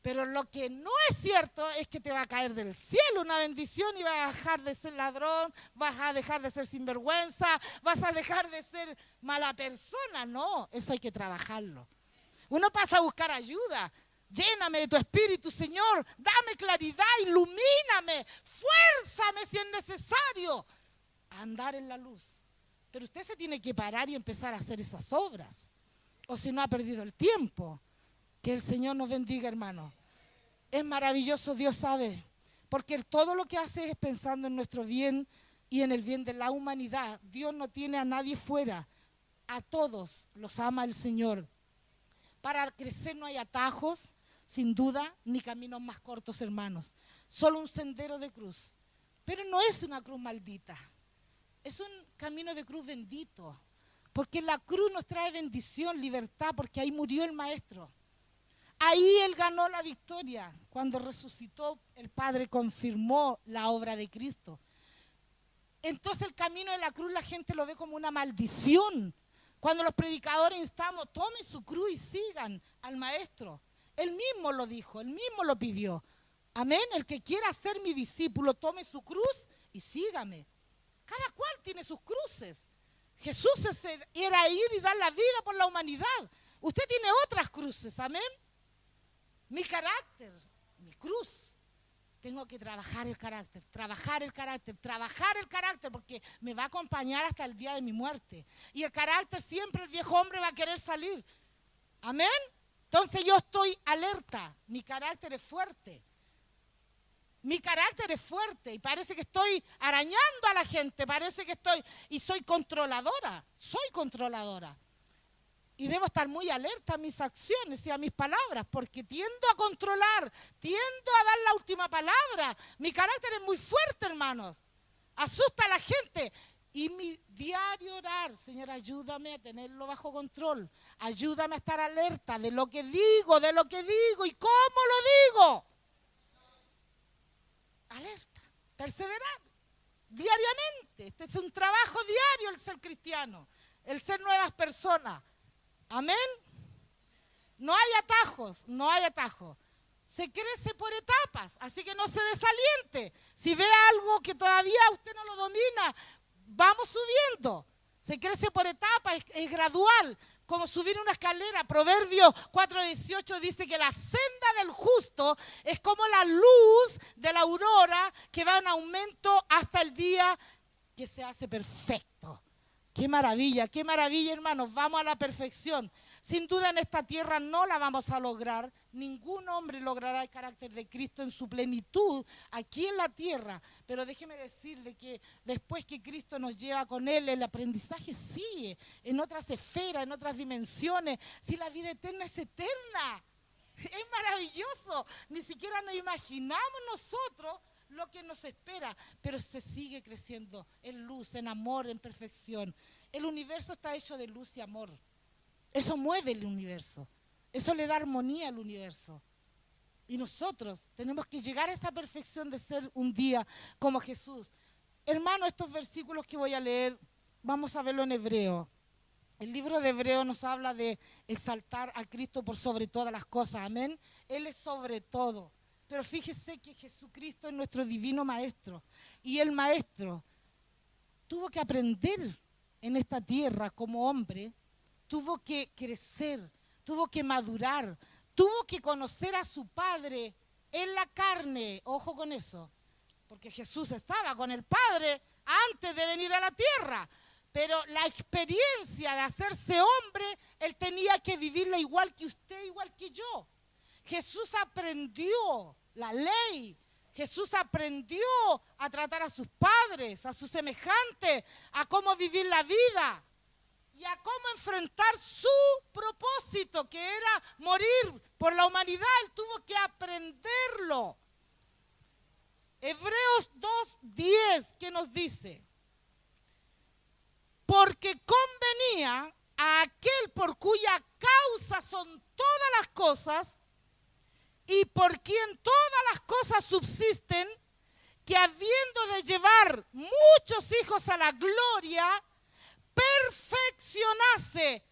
Speaker 1: Pero lo que no es cierto es que te va a caer del cielo una bendición y vas a dejar de ser ladrón, vas a dejar de ser sinvergüenza, vas a dejar de ser mala persona. No, eso hay que trabajarlo. Uno pasa a buscar ayuda. Lléname de tu espíritu, Señor. Dame claridad, ilumíname, fuérzame si es necesario. Andar en la luz. Pero usted se tiene que parar y empezar a hacer esas obras. O si no ha perdido el tiempo. Que el Señor nos bendiga, hermano. Es maravilloso, Dios sabe. Porque todo lo que hace es pensando en nuestro bien y en el bien de la humanidad. Dios no tiene a nadie fuera. A todos los ama el Señor. Para crecer no hay atajos, sin duda, ni caminos más cortos, hermanos. Solo un sendero de cruz. Pero no es una cruz maldita. Es un camino de cruz bendito. Porque la cruz nos trae bendición, libertad, porque ahí murió el Maestro. Ahí Él ganó la victoria. Cuando resucitó, el Padre confirmó la obra de Cristo. Entonces el camino de la cruz la gente lo ve como una maldición. Cuando los predicadores instamos, tomen su cruz y sigan al Maestro. Él mismo lo dijo, Él mismo lo pidió. Amén, el que quiera ser mi discípulo, tome su cruz y sígame. Cada cual tiene sus cruces. Jesús era ir y dar la vida por la humanidad. Usted tiene otras cruces, amén. Mi carácter, mi cruz. Tengo que trabajar el carácter, porque me va a acompañar hasta el día de mi muerte. Y el carácter siempre, el viejo hombre va a querer salir. Amén. Entonces yo estoy alerta, mi carácter es fuerte. Mi carácter es fuerte y parece que estoy arañando a la gente, parece que y soy controladora. Y debo estar muy alerta a mis acciones y a mis palabras, porque tiendo a controlar, tiendo a dar la última palabra. Mi carácter es muy fuerte, hermanos. Asusta a la gente. Y mi diario orar, Señor, ayúdame a tenerlo bajo control. Ayúdame a estar alerta de lo que digo y cómo lo digo. Alerta, perseverar diariamente. Este es un trabajo diario el ser cristiano, el ser nuevas personas. Amén. No hay atajos. Se crece por etapas, así que no se desaliente. Si ve algo que todavía usted no lo domina, vamos subiendo. Se crece por etapas, es gradual, como subir una escalera. Proverbios 4:18 dice que la senda del justo es como la luz de la aurora que va en aumento hasta el día que se hace perfecto. Qué maravilla, hermanos, vamos a la perfección. Sin duda en esta tierra no la vamos a lograr. Ningún hombre logrará el carácter de Cristo en su plenitud aquí en la tierra. Pero déjeme decirle que después que Cristo nos lleva con Él, el aprendizaje sigue en otras esferas, en otras dimensiones. Si la vida eterna es eterna, es maravilloso. Ni siquiera nos imaginamos nosotros lo que nos espera, pero se sigue creciendo en luz, en amor, en perfección. El universo está hecho de luz y amor. Eso mueve el universo. Eso le da armonía al universo. Y nosotros tenemos que llegar a esa perfección de ser un día como Jesús. Hermano, estos versículos que voy a leer, vamos a verlo en hebreo. El libro de Hebreo nos habla de exaltar a Cristo por sobre todas las cosas. Amén. Él es sobre todo. Pero fíjese que Jesucristo es nuestro divino maestro. Y el maestro tuvo que aprender en esta tierra como hombre, tuvo que crecer, tuvo que madurar, tuvo que conocer a su Padre en la carne. Ojo con eso, porque Jesús estaba con el Padre antes de venir a la tierra. Pero la experiencia de hacerse hombre, Él tenía que vivirla igual que usted, igual que yo. Jesús aprendió la ley. Jesús aprendió a tratar a sus padres, a sus semejantes, a cómo vivir la vida y a cómo enfrentar su propósito, que era morir por la humanidad. Él tuvo que aprenderlo. Hebreos 2:10, ¿qué nos dice? Porque convenía a aquel por cuya causa son todas las cosas y por quien todas las cosas subsisten, que habiendo de llevar muchos hijos a la gloria, perfeccionase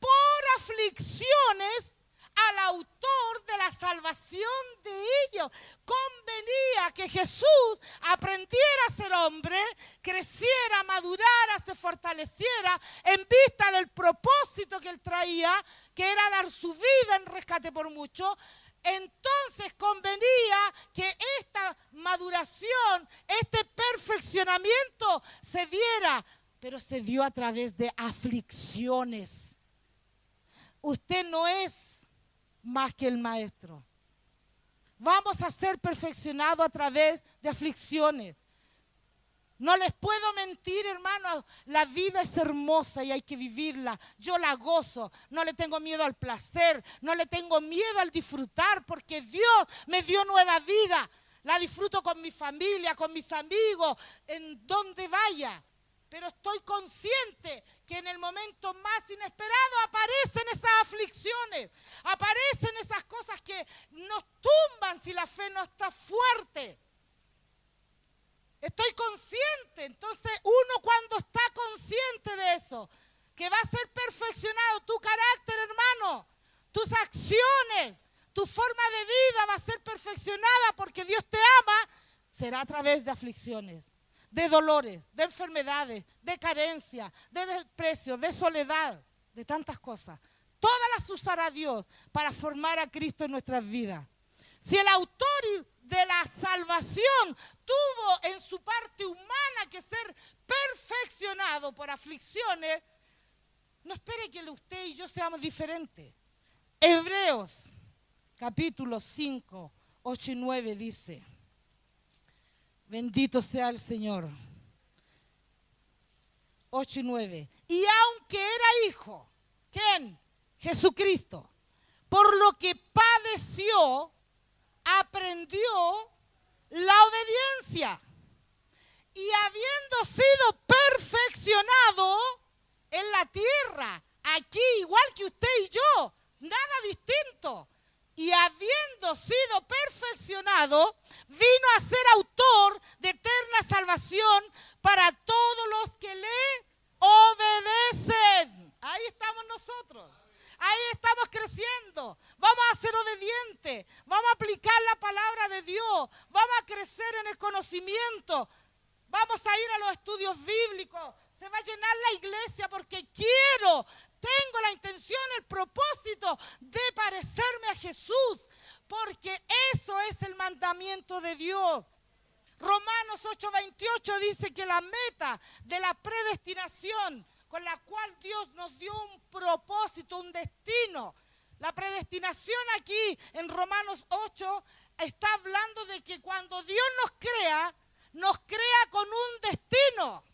Speaker 1: por aflicciones al autor de la salvación de ellos. Convenía que Jesús aprendiera a ser hombre, creciera, madurara, se fortaleciera en vista del propósito que él traía, que era dar su vida en rescate por muchos. Entonces convenía que esta maduración, este perfeccionamiento se diera, pero se dio a través de aflicciones. Usted no es más que el maestro. Vamos a ser perfeccionados a través de aflicciones. No les puedo mentir, hermanos, la vida es hermosa y hay que vivirla. Yo la gozo, no le tengo miedo al placer, no le tengo miedo al disfrutar, porque Dios me dio nueva vida. La disfruto con mi familia, con mis amigos, en donde vaya. Pero estoy consciente que en el momento más inesperado aparecen esas aflicciones, aparecen esas cosas que nos tumban si la fe no está fuerte. Estoy consciente, entonces uno cuando está consciente de eso, que va a ser perfeccionado tu carácter, hermano, tus acciones, tu forma de vida va a ser perfeccionada porque Dios te ama, será a través de aflicciones, de dolores, de enfermedades, de carencia, de desprecio, de soledad, de tantas cosas. Todas las usará Dios para formar a Cristo en nuestras vidas. Si el autor de la salvación tuvo en su parte humana que ser perfeccionado por aflicciones, no espere que usted y yo seamos diferentes. Hebreos, capítulo 5, 8 y 9 dice, bendito sea el Señor. 8 y 9. Y aunque era hijo, ¿quién? Jesucristo. Por lo que padeció, aprendió la obediencia. Y habiendo sido perfeccionado en la tierra, aquí igual que usted y yo, nada distinto. Y habiendo sido perfeccionado, vino a ser autor de eterna salvación para todos los que le obedecen. Ahí estamos nosotros. Ahí estamos creciendo. Vamos a ser obedientes. Vamos a aplicar la palabra de Dios. Vamos a crecer en el conocimiento. Vamos a ir a los estudios bíblicos. Se va a llenar la iglesia porque tengo la intención, el propósito de parecerme a Jesús. Porque eso es el mandamiento de Dios. Romanos 8:28 dice que la meta de la predestinación con la cual Dios nos dio un propósito, un destino. La predestinación aquí en Romanos 8 está hablando de que cuando Dios nos crea con un destino.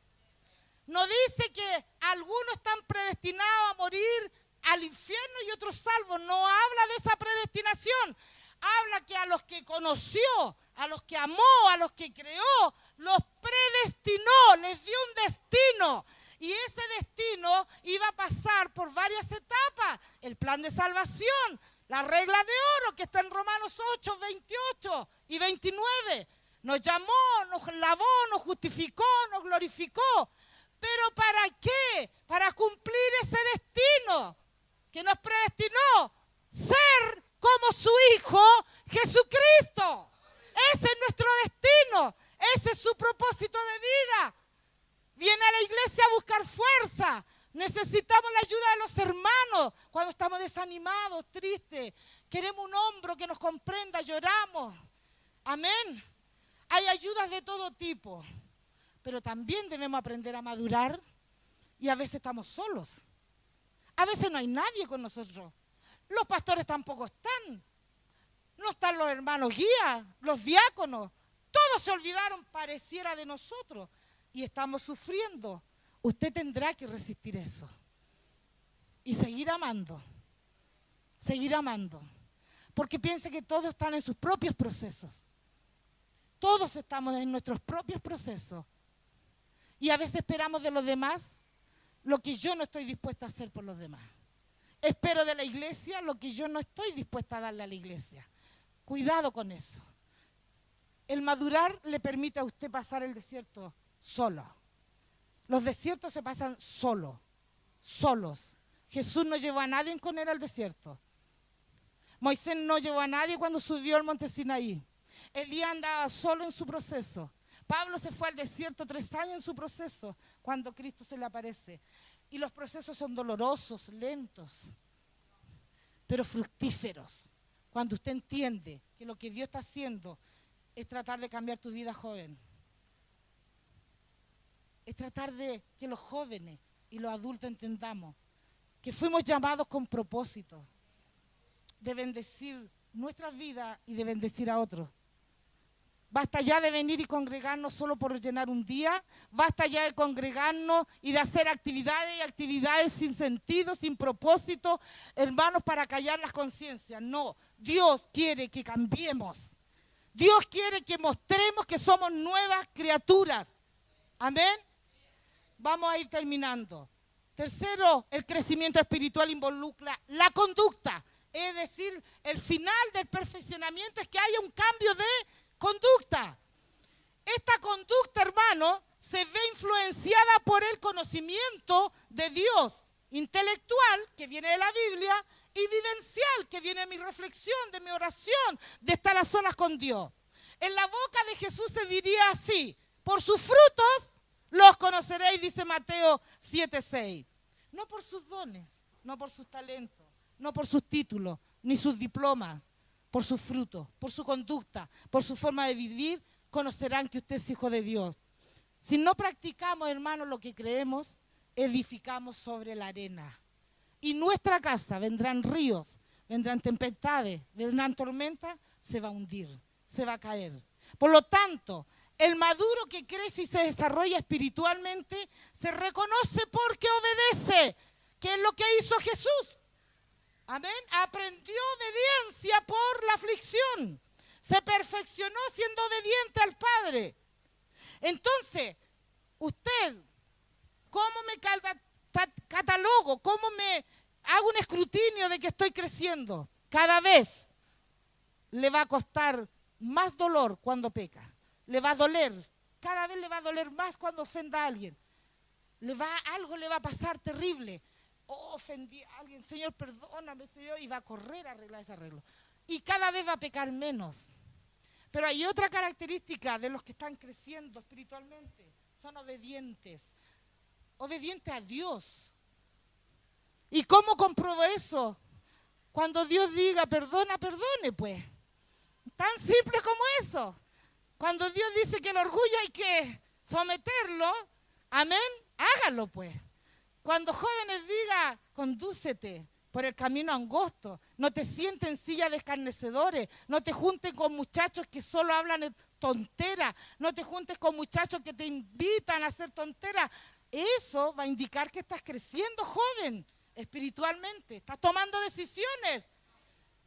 Speaker 1: No dice que algunos están predestinados a morir al infierno y otros salvos. No habla de esa predestinación. Habla que a los que conoció, a los que amó, a los que creó, los predestinó, les dio un destino. Y ese destino iba a pasar por varias etapas. El plan de salvación, la regla de oro que está en Romanos 8, 28 y 29. Nos llamó, nos lavó, nos justificó, nos glorificó. ¿Pero para qué? Para cumplir ese destino que nos predestinó. Ser como su Hijo Jesucristo. Ese es nuestro destino. Ese es su propósito de vida. Viene a la iglesia a buscar fuerza. Necesitamos la ayuda de los hermanos cuando estamos desanimados, tristes. Queremos un hombro que nos comprenda, lloramos. Amén. Hay ayudas de todo tipo. Pero también debemos aprender a madurar. Y a veces estamos solos. A veces no hay nadie con nosotros. Los pastores tampoco están. No están los hermanos guías, los diáconos. Todos se olvidaron, pareciera, de nosotros. Y estamos sufriendo. Usted tendrá que resistir eso. Y seguir amando. Seguir amando. Porque piense que todos están en sus propios procesos. Todos estamos en nuestros propios procesos. Y a veces esperamos de los demás lo que yo no estoy dispuesta a hacer por los demás. Espero de la iglesia lo que yo no estoy dispuesta a darle a la iglesia. Cuidado con eso. El madurar le permite a usted pasar el desierto solo. Los desiertos se pasan solos. Jesús no llevó a nadie con él al desierto. Moisés no llevó a nadie cuando subió al monte Sinaí. Elías andaba solo en su proceso. Pablo se fue al desierto 3 años en su proceso cuando Cristo se le aparece. Y los procesos son dolorosos, lentos, pero fructíferos. Cuando usted entiende que lo que Dios está haciendo es tratar de cambiar tu vida, joven. Es tratar de que los jóvenes y los adultos entendamos que fuimos llamados con propósito de bendecir nuestras vidas y de bendecir a otros. Basta ya de venir y congregarnos solo por llenar un día. Basta ya de congregarnos y de hacer actividades sin sentido, sin propósito, hermanos, para callar las conciencias. No, Dios quiere que cambiemos. Dios quiere que mostremos que somos nuevas criaturas. Amén. Vamos a ir terminando. Tercero, el crecimiento espiritual involucra la conducta. Es decir, el final del perfeccionamiento es que haya un cambio de conducta. Esta conducta, hermano, se ve influenciada por el conocimiento de Dios, intelectual, que viene de la Biblia, y vivencial, que viene de mi reflexión, de mi oración, de estar a solas con Dios. En la boca de Jesús se diría así: por sus frutos los conoceréis, dice Mateo 7:6. No por sus dones, no por sus talentos, no por sus títulos, ni sus diplomas. Por sus frutos, por su conducta, por su forma de vivir, conocerán que usted es hijo de Dios. Si no practicamos, hermanos, lo que creemos, edificamos sobre la arena. Y nuestra casa vendrán ríos, vendrán tempestades, vendrán tormentas, se va a hundir, se va a caer. Por lo tanto, el maduro que crece y se desarrolla espiritualmente se reconoce porque obedece, que es lo que hizo Jesús. Amén. Aprendió obediencia por la aflicción. Se perfeccionó siendo obediente al Padre. Entonces, usted, ¿cómo me catalogo? ¿Cómo me hago un escrutinio de que estoy creciendo? Cada vez le va a costar más dolor cuando peca. Le va a doler. Cada vez le va a doler más cuando ofenda a alguien. Algo le va a pasar terrible. Oh, ofendí a alguien, Señor, perdóname, Señor, y va a correr a arreglar ese arreglo. Y cada vez va a pecar menos. Pero hay otra característica de los que están creciendo espiritualmente. Son obedientes. Obedientes a Dios. ¿Y cómo compruebo eso? Cuando Dios diga, perdona, perdone, pues. Tan simple como eso. Cuando Dios dice que el orgullo hay que someterlo, amén, hágalo, pues. Cuando jóvenes diga, condúcete por el camino angosto, no te sientes en silla de escarnecedores, no te juntes con muchachos que solo hablan tonteras, no te juntes con muchachos que te invitan a hacer tonteras. Eso va a indicar que estás creciendo, joven, espiritualmente, estás tomando decisiones.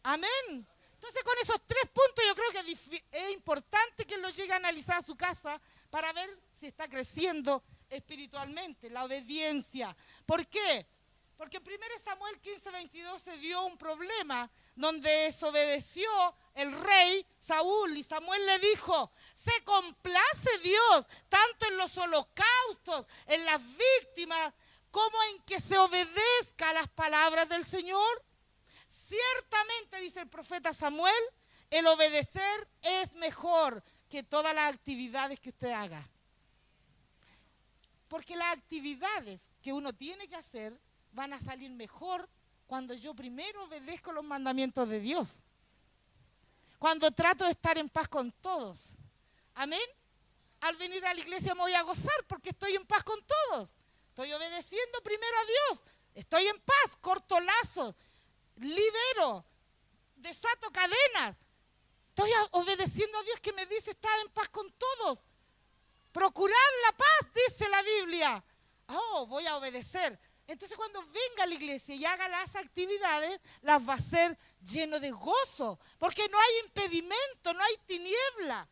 Speaker 1: Amén. Entonces, con esos 3 puntos yo creo que es importante que lo llegue a analizar a su casa para ver si está creciendo espiritualmente, la obediencia. ¿Por qué? Porque en 1 Samuel 15:22 se dio un problema donde desobedeció el rey Saúl y Samuel le dijo, ¿se complace Dios tanto en los holocaustos, en las víctimas, como en que se obedezca a las palabras del Señor? Ciertamente, dice el profeta Samuel, el obedecer es mejor que todas las actividades que usted haga. Porque las actividades que uno tiene que hacer van a salir mejor cuando yo primero obedezco los mandamientos de Dios. Cuando trato de estar en paz con todos. Amén. Al venir a la iglesia me voy a gozar porque estoy en paz con todos. Estoy obedeciendo primero a Dios. Estoy en paz, corto lazos, libero, desato cadenas. Estoy obedeciendo a Dios que me dice estar en paz con todos. Procurad la paz, dice la Biblia. Oh, voy a obedecer. Entonces cuando venga a la iglesia y haga las actividades, las va a hacer lleno de gozo. Porque no hay impedimento, no hay tiniebla.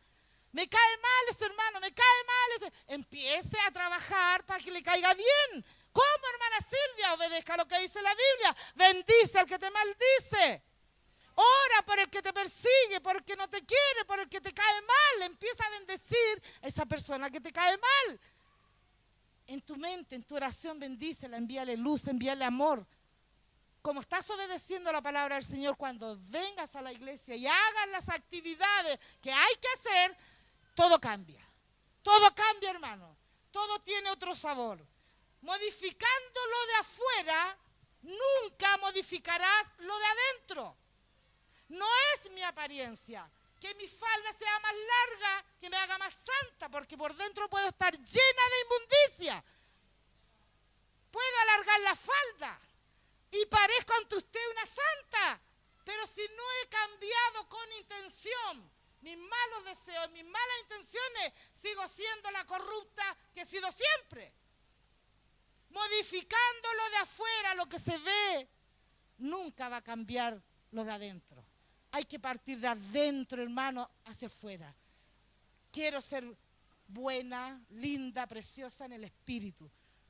Speaker 1: Me cae mal ese hermano, me cae mal ese. Empiece a trabajar para que le caiga bien. ¿Cómo, hermana Silvia? Obedezca lo que dice la Biblia. Bendice al que te maldice. Ora por el que te persigue, por el que no te quiere, por el que te cae mal. Empieza a bendecir a esa persona que te cae mal. En tu mente, en tu oración, bendícela, envíale luz, envíale amor. Como estás obedeciendo la palabra del Señor, cuando vengas a la iglesia y hagas las actividades que hay que hacer, todo cambia. Todo cambia, hermano. Todo tiene otro sabor. Modificando lo de afuera, nunca modificarás lo de adentro. No es mi apariencia, que mi falda sea más larga, que me haga más santa, porque por dentro puedo estar llena de inmundicia. Puedo alargar la falda y parezco ante usted una santa, pero si no he cambiado con intención mis malos deseos, mis malas intenciones, sigo siendo la corrupta que he sido siempre. Modificando lo de afuera, lo que se ve, nunca va a cambiar lo de adentro. Hay que partir de adentro, hermano, hacia afuera. Quiero ser buena, linda, preciosa en el espíritu.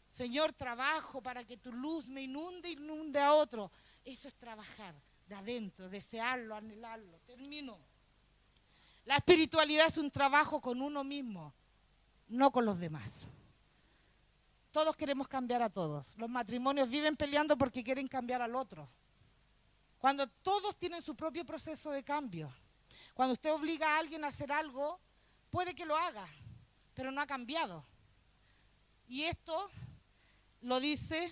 Speaker 1: Señor, trabajo para que tu luz me inunde a otro. Eso es trabajar de adentro, desearlo, anhelarlo. Termino. La espiritualidad es un trabajo con uno mismo, no con los demás. Todos queremos cambiar a todos. Los matrimonios viven peleando porque quieren cambiar al otro. Cuando todos tienen su propio proceso de cambio. Cuando usted obliga a alguien a hacer algo, puede que lo haga, pero no ha cambiado. Y esto lo dice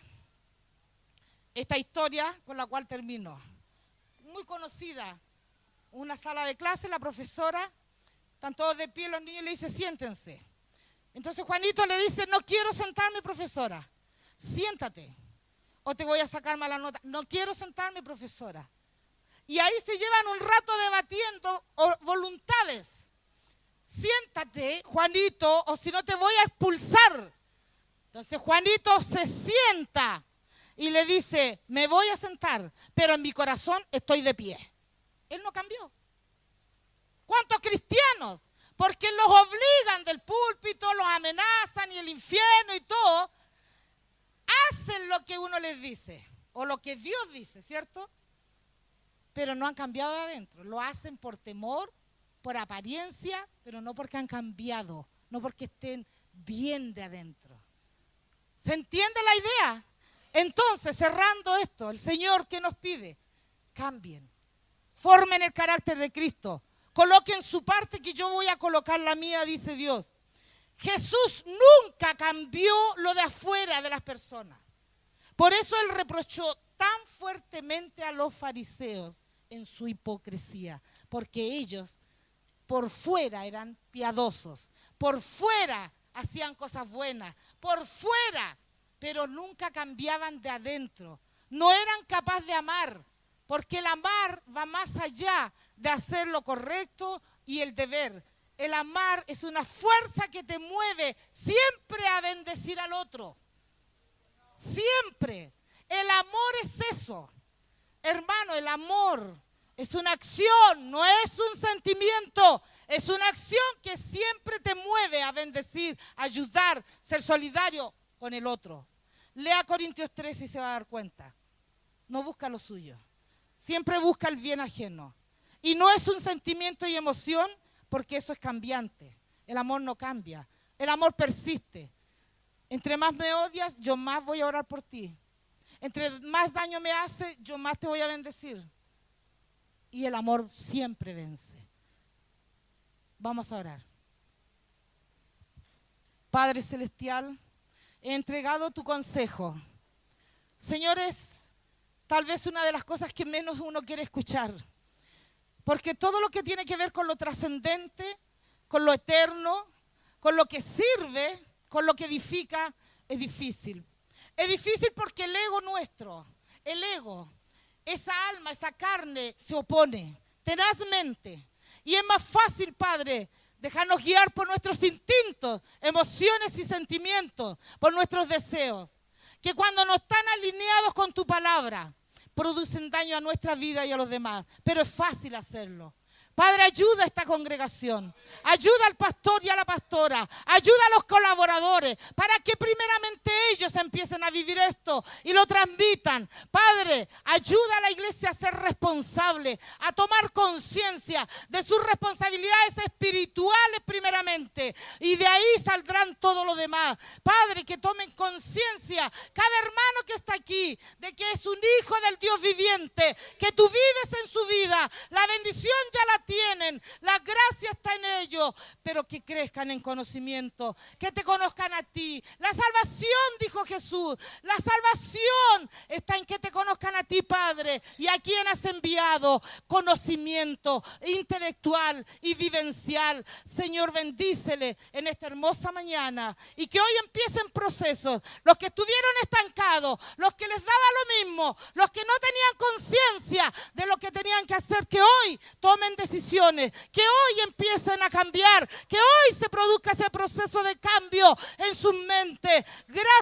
Speaker 1: esta historia con la cual termino. Muy conocida. Una sala de clase, la profesora, están todos de pie, los niños le dicen, siéntense. Entonces Juanito le dice, no quiero sentarme, profesora, siéntate o te voy a sacar mala nota. No quiero sentarme, profesora. Y ahí se llevan un rato debatiendo voluntades. Siéntate, Juanito, o si no te voy a expulsar. Entonces Juanito se sienta y le dice, me voy a sentar, pero en mi corazón estoy de pie. Él no cambió. ¿Cuántos cristianos? Porque los obligan del púlpito, los amenazan y el infierno y todo, hacen lo que uno les dice, o lo que Dios dice, ¿cierto? Pero no han cambiado de adentro. Lo hacen por temor, por apariencia, pero no porque han cambiado, no porque estén bien de adentro. ¿Se entiende la idea? Entonces, cerrando esto, el Señor, ¿qué nos pide? Cambien. Formen el carácter de Cristo. Coloquen su parte que yo voy a colocar la mía, dice Dios. Jesús nunca cambió lo de afuera de las personas. Por eso Él reprochó tan fuertemente a los fariseos en su hipocresía. Porque ellos por fuera eran piadosos. Por fuera hacían cosas buenas. Por fuera, pero nunca cambiaban de adentro. No eran capaces de amar. Porque el amar va más allá de hacer lo correcto y el deber. El amar es una fuerza que te mueve siempre a bendecir al otro. Siempre. El amor es eso. Hermano, el amor es una acción, no es un sentimiento. Es una acción que siempre te mueve a bendecir, ayudar, ser solidario con el otro. Lea Corintios 3 y se va a dar cuenta. No busca lo suyo. Siempre busca el bien ajeno. Y no es un sentimiento y emoción porque eso es cambiante. El amor no cambia. El amor persiste. Entre más me odias, yo más voy a orar por ti. Entre más daño me hace, yo más te voy a bendecir. Y el amor siempre vence. Vamos a orar. Padre Celestial, he entregado tu consejo. Señores, tal vez una de las cosas que menos uno quiere escuchar. Porque todo lo que tiene que ver con lo trascendente, con lo eterno, con lo que sirve, con lo que edifica, es difícil. Es difícil porque el ego nuestro, el ego, esa alma, esa carne se opone tenazmente. Y es más fácil, Padre, dejarnos guiar por nuestros instintos, emociones y sentimientos, por nuestros deseos, que cuando no están alineados con tu palabra, producen daño a nuestra vida y a los demás. Pero es fácil hacerlo. Padre, ayuda a esta congregación. Ayuda al pastor y a la pastora. Ayuda a los colaboradores para que primeramente ellos empiecen a vivir esto y lo transmitan. Padre, ayuda a la iglesia a ser responsable, a tomar conciencia de sus responsabilidades espirituales primeramente. Y de ahí saldrán todo lo demás. Padre, que tomen conciencia cada hermano que está aquí de que es un hijo del Dios viviente, que tú vives en su vida. La bendición ya la tienen, la gracia está en ellos, pero que crezcan en conocimiento, que te conozcan a ti. La salvación, dijo Jesús, la salvación está en que te conozcan a ti, Padre, y a quien has enviado. Conocimiento intelectual y vivencial. Señor, bendícele en esta hermosa mañana y que hoy empiecen procesos. Los que estuvieron estancados, los que les daba lo mismo, los que no tenían conciencia de lo que tenían que hacer, que hoy tomen decisiones, que hoy empiecen a cambiar, que hoy se produzca ese proceso de cambio en sus mentes. Gracias.